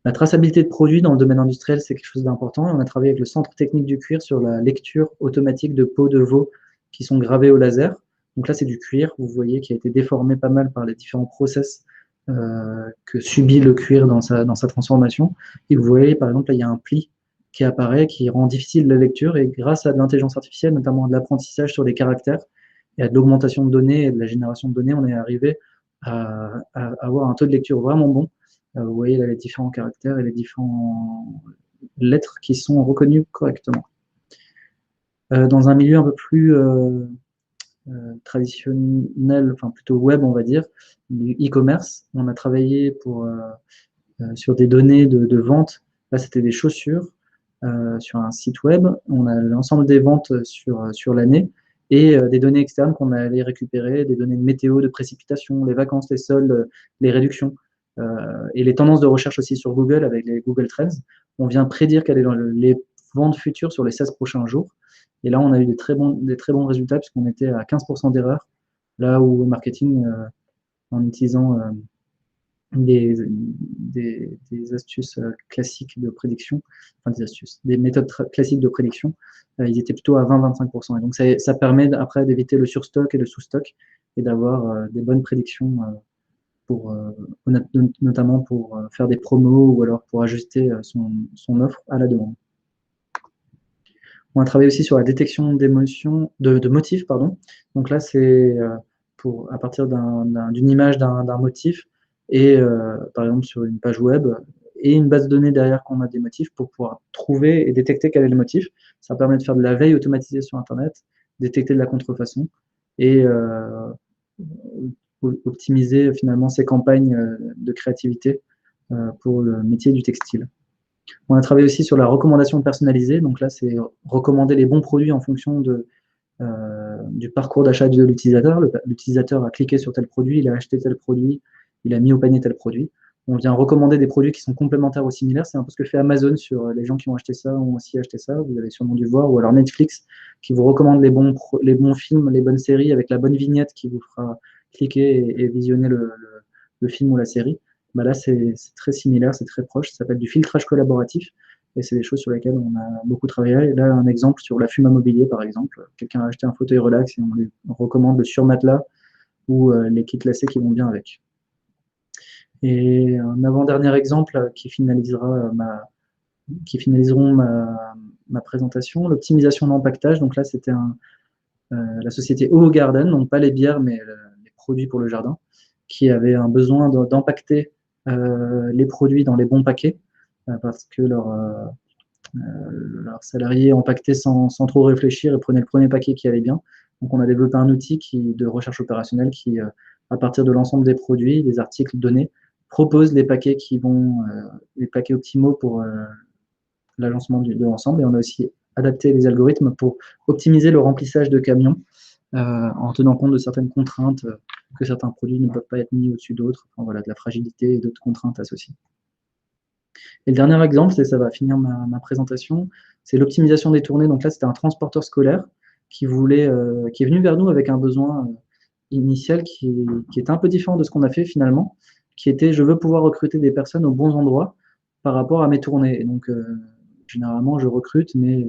La traçabilité de produits dans le domaine industriel, c'est quelque chose d'important. On a travaillé avec le Centre technique du cuir sur la lecture automatique de peaux de veau qui sont gravées au laser. Donc là, c'est du cuir, vous voyez, qui a été déformé pas mal par les différents process que subit le cuir dans sa transformation. Et vous voyez, par exemple, là, il y a un pli qui apparaît, qui rend difficile la lecture. Et grâce à de l'intelligence artificielle, notamment de l'apprentissage sur les caractères et à de l'augmentation de données et de la génération de données, on est arrivé à avoir un taux de lecture vraiment bon. Vous voyez là les différents caractères et les différentes lettres qui sont reconnues correctement. Dans un milieu un peu plus traditionnel, enfin plutôt web, on va dire, du e-commerce, on a travaillé sur des données de vente. Là, c'était des chaussures sur un site web. On a l'ensemble des ventes sur l'année et des données externes qu'on allait récupérer, des données de météo, de précipitations, les vacances, les soldes, les réductions. Et les tendances de recherche aussi sur Google avec les Google Trends. On vient prédire quelles sont les ventes futures sur les 16 prochains jours. Et là, on a eu des très bons résultats puisqu'on était à 15% d'erreur, là où le marketing, en utilisant des astuces classiques de prédiction, enfin des méthodes classiques de prédiction, ils étaient plutôt à 20-25%. Et donc, ça permet après d'éviter le surstock et le sous-stock et d'avoir des bonnes prédictions notamment pour faire des promos ou alors pour ajuster son offre à la demande. On a travaillé aussi sur la détection d'émotions, de motifs, pardon. Donc là, c'est à partir d'une image d'un motif et par exemple sur une page web et une base de données derrière qu'on a des motifs pour pouvoir trouver et détecter quel est le motif. Ça permet de faire de la veille automatisée sur Internet, détecter de la contrefaçon et optimiser finalement ces campagnes de créativité pour le métier du textile. On a travaillé aussi sur la recommandation personnalisée. Donc là, c'est recommander les bons produits en fonction du parcours d'achat de l'utilisateur. L'utilisateur a cliqué sur tel produit, il a acheté tel produit, il a mis au panier tel produit. On vient recommander des produits qui sont complémentaires ou similaires. C'est un peu ce que fait Amazon sur les gens qui ont acheté ça, ont aussi acheté ça. Vous avez sûrement dû voir. Ou alors Netflix qui vous recommande les bons films, les bonnes séries avec la bonne vignette qui vous fera cliquer et visionner le film ou la série. Bah là, c'est très similaire, c'est très proche. Ça s'appelle du filtrage collaboratif. Et c'est des choses sur lesquelles on a beaucoup travaillé. Et là, un exemple sur la fume à mobilier, par exemple. Quelqu'un a acheté un fauteuil relax et on recommande le surmatelas ou les kits lacets qui vont bien avec. Et un avant-dernier exemple qui finaliseront ma présentation, l'optimisation d'empaquetage. Donc là, c'était la société Ovo Garden, donc pas les bières, mais les produits pour le jardin, qui avait un besoin d'empacter les produits dans les bons paquets, parce que leurs salariés empaquetaient sans trop réfléchir et prenaient le premier paquet qui allait bien. Donc on a développé un outil de recherche opérationnelle qui, à partir de l'ensemble des produits, des articles donnés, propose les paquets les paquets optimaux pour l'agencement de l'ensemble. Et on a aussi adapté les algorithmes pour optimiser le remplissage de camions en tenant compte de certaines contraintes que certains produits ne peuvent pas être mis au-dessus d'autres, enfin, voilà, de la fragilité et d'autres contraintes associées. Et le dernier exemple, ça va finir ma présentation, c'est l'optimisation des tournées. Donc là, c'était un transporteur scolaire qui est venu vers nous avec un besoin initial qui était un peu différent de ce qu'on a fait finalement, qui était je veux pouvoir recruter des personnes aux bons endroits par rapport à mes tournées. Et donc, généralement, je recrute, mais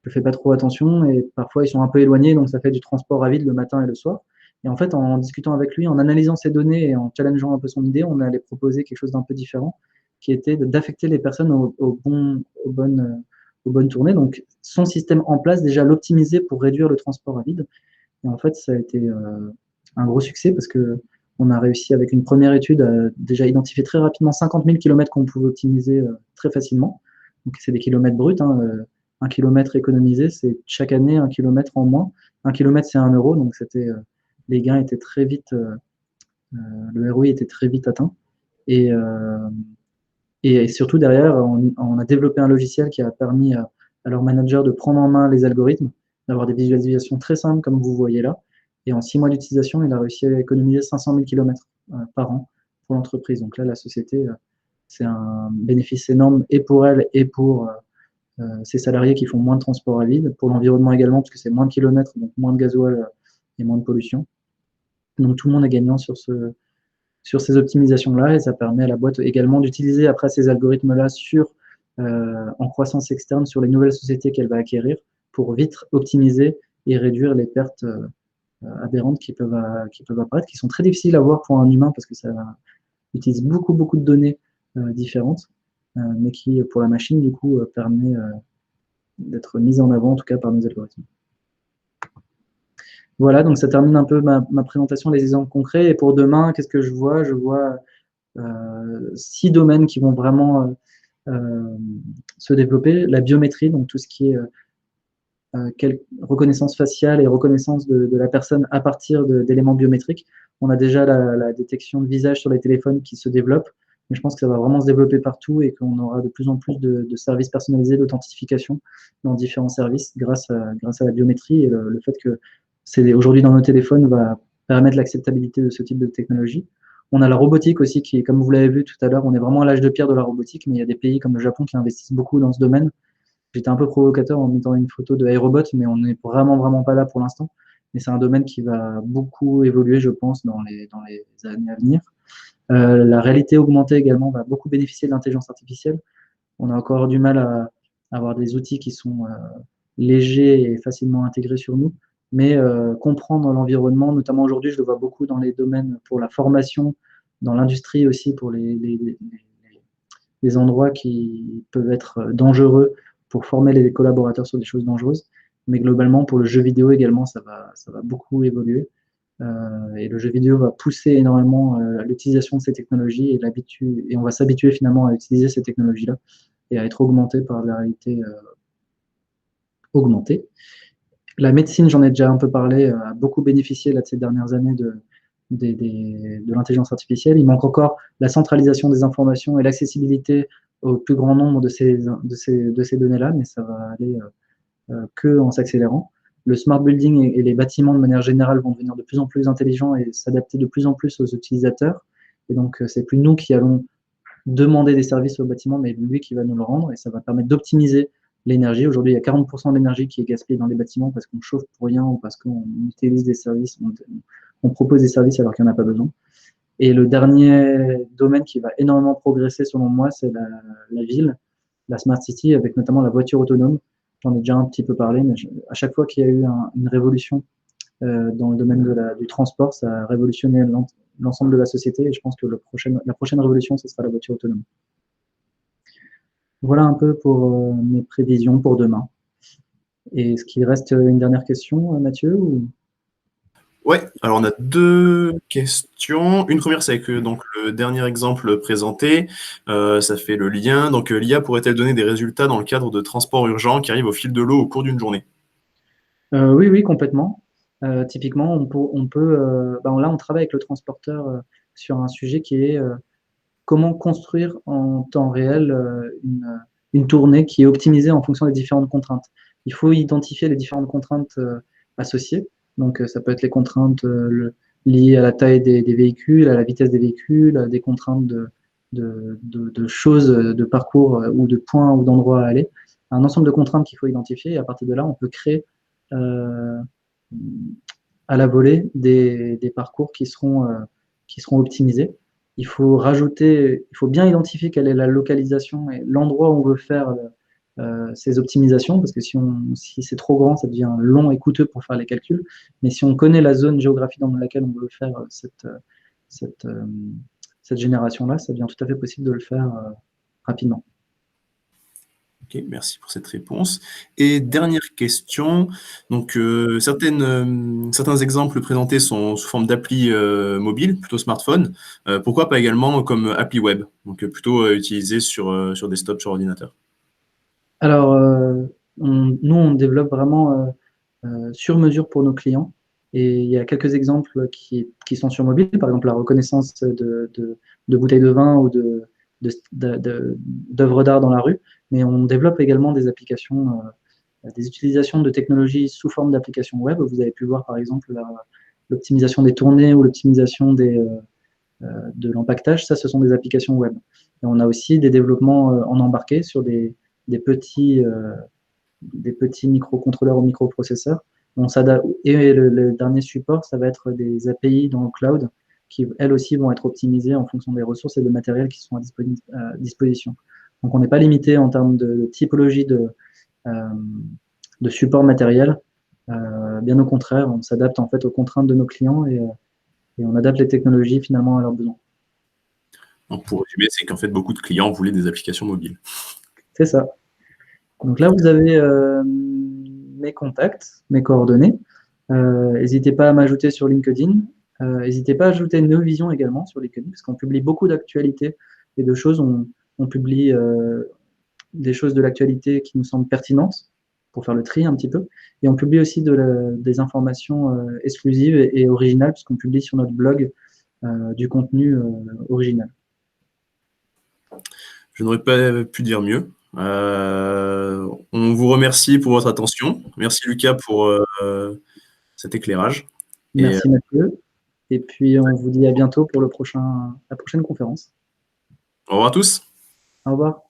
je ne fais pas trop attention et parfois ils sont un peu éloignés, donc ça fait du transport à vide le matin et le soir. Et en fait, en discutant avec lui, en analysant ses données et en challengeant un peu son idée, on allait proposer quelque chose d'un peu différent, qui était d'affecter les personnes aux bonnes tournées. Donc, son système en place, déjà l'optimiser pour réduire le transport à vide. Et en fait, ça a été un gros succès parce que on a réussi avec une première étude à déjà identifier très rapidement 50 000 km qu'on pouvait optimiser très facilement. Donc, c'est des kilomètres bruts. 1 kilomètre économisé, c'est chaque année 1 kilomètre en moins. 1 kilomètre, c'est 1 euro. Donc, les gains étaient très vite, le ROI était très vite atteint. Et surtout, derrière, on a développé un logiciel qui a permis à leur manager de prendre en main les algorithmes, d'avoir des visualisations très simples, comme vous voyez là. Et en 6 mois d'utilisation, il a réussi à économiser 500 000 km par an pour l'entreprise. Donc là, la société, c'est un bénéfice énorme et pour elle et pour ces salariés qui font moins de transport à vide, pour l'environnement également, parce que c'est moins de kilomètres, donc moins de gasoil et moins de pollution. Donc tout le monde est gagnant sur ces optimisations-là, et ça permet à la boîte également d'utiliser après ces algorithmes-là en croissance externe sur les nouvelles sociétés qu'elle va acquérir pour vite optimiser et réduire les pertes aberrantes qui peuvent apparaître, qui sont très difficiles à voir pour un humain parce que ça utilise beaucoup, beaucoup de données différentes, mais qui, pour la machine, du coup, permet d'être mise en avant, en tout cas, par nos algorithmes. Voilà, donc ça termine un peu ma présentation, les exemples concrets. Et pour demain, qu'est-ce que je vois? Je vois 6 domaines qui vont vraiment se développer. La biométrie, donc tout ce qui est reconnaissance faciale et reconnaissance de la personne à partir d'éléments biométriques. On a déjà la détection de visage sur les téléphones qui se développe, mais je pense que ça va vraiment se développer partout et qu'on aura de plus en plus de services personnalisés d'authentification dans différents services grâce à la biométrie et le fait que c'est aujourd'hui dans nos téléphones va permettre l'acceptabilité de ce type de technologie. On a la robotique aussi qui, comme vous l'avez vu tout à l'heure, on est vraiment à l'âge de pierre de la robotique, mais il y a des pays comme le Japon qui investissent beaucoup dans ce domaine. J'étais un peu provocateur en mettant une photo de iRobot, mais on n'est vraiment, vraiment pas là pour l'instant. Mais c'est un domaine qui va beaucoup évoluer, je pense, dans les années à venir. La réalité augmentée également va beaucoup bénéficier de l'intelligence artificielle. On a encore du mal à avoir des outils qui sont légers et facilement intégrés sur nous, mais comprendre l'environnement, notamment aujourd'hui, je le vois beaucoup dans les domaines pour la formation, dans l'industrie aussi, pour les endroits qui peuvent être dangereux pour former les collaborateurs sur des choses dangereuses. Mais globalement, pour le jeu vidéo également, ça va beaucoup évoluer. Et le jeu vidéo va pousser énormément l'utilisation de ces technologies et on va s'habituer finalement à utiliser ces technologies-là et à être augmenté par la réalité augmentée. La médecine, j'en ai déjà un peu parlé, a beaucoup bénéficié là, de ces dernières années de l'intelligence artificielle. Il manque encore la centralisation des informations et l'accessibilité au plus grand nombre de ces données-là, mais ça va aller que en s'accélérant. Le smart building et les bâtiments de manière générale vont devenir de plus en plus intelligents et s'adapter de plus en plus aux utilisateurs. Et donc, c'est plus nous qui allons demander des services au bâtiment, mais lui qui va nous le rendre, et ça va permettre d'optimiser l'énergie. Aujourd'hui, il y a 40% de l'énergie qui est gaspillée dans les bâtiments parce qu'on chauffe pour rien ou parce qu'on utilise des services, on propose des services alors qu'il n'y en a pas besoin. Et le dernier domaine qui va énormément progresser, selon moi, c'est la ville, la smart city, avec notamment la voiture autonome. J'en ai déjà un petit peu parlé, mais à chaque fois qu'il y a eu une révolution dans le domaine du transport, ça a révolutionné l'ensemble de la société, et je pense que la prochaine révolution, ce sera la voiture autonome. Voilà un peu pour mes prévisions pour demain. Et est-ce qu'il reste une dernière question, Mathieu ou... Ouais, alors on a deux questions. Une première, c'est avec donc, le dernier exemple présenté. Ça fait le lien. Donc, l'IA pourrait-elle donner des résultats dans le cadre de transports urgents qui arrivent au fil de l'eau au cours d'une journée? Oui, oui, complètement. Typiquement, on peut là, on travaille avec le transporteur sur un sujet qui est comment construire en temps réel une tournée qui est optimisée en fonction des différentes contraintes. Il faut identifier les différentes contraintes associées. Donc, ça peut être les contraintes liées à la taille des véhicules, à la vitesse des véhicules, à des contraintes de choses, de parcours ou de points ou d'endroits à aller. Un ensemble de contraintes qu'il faut identifier, et à partir de là, on peut créer euh, à la volée des parcours qui seront optimisés. Il faut bien identifier quelle est la localisation et l'endroit où on veut faire ces optimisations, parce que si c'est trop grand, ça devient long et coûteux pour faire les calculs. Mais si on connaît la zone géographique dans laquelle on veut faire cette, cette génération-là, ça devient tout à fait possible de le faire rapidement. Ok, merci pour cette réponse. Et dernière question, donc certains exemples présentés sont sous forme d'appli mobile, plutôt smartphone. Pourquoi pas également comme appli web, donc plutôt utilisé sur desktop, sur ordinateur? Alors, nous, on développe vraiment sur mesure pour nos clients. Et il y a quelques exemples qui sont sur mobile, par exemple la reconnaissance de bouteilles de vin ou d'œuvres d'art dans la rue. Mais on développe également des applications, des utilisations de technologies sous forme d'applications web. Vous avez pu voir par exemple l'optimisation des tournées ou l'optimisation de l'empaquetage. Ça, ce sont des applications web. Et on a aussi des développements en embarqué sur des petits microcontrôleurs ou microprocesseurs. Et le dernier support, ça va être des API dans le cloud qui, elles aussi, vont être optimisées en fonction des ressources et de matériel qui sont à disposition. Donc, on n'est pas limité en termes de typologie de support matériel. Bien au contraire, on s'adapte en fait aux contraintes de nos clients et on adapte les technologies finalement à leurs besoins. Donc pour résumer, c'est qu'en fait beaucoup de clients voulaient des applications mobiles. C'est ça. Donc là, vous avez mes contacts, mes coordonnées. N'hésitez pas à m'ajouter sur LinkedIn. N'hésitez pas à ajouter Neovision également sur LinkedIn, parce qu'on publie beaucoup d'actualités et de choses. On publie des choses de l'actualité qui nous semblent pertinentes pour faire le tri un petit peu. Et on publie aussi des informations exclusives et originales, puisqu'on publie sur notre blog du contenu original. Je n'aurais pas pu dire mieux. On vous remercie pour votre attention. Merci Lucas pour cet éclairage. Merci Mathieu. Et puis on vous dit à bientôt pour la prochaine conférence. Au revoir à tous. Au revoir.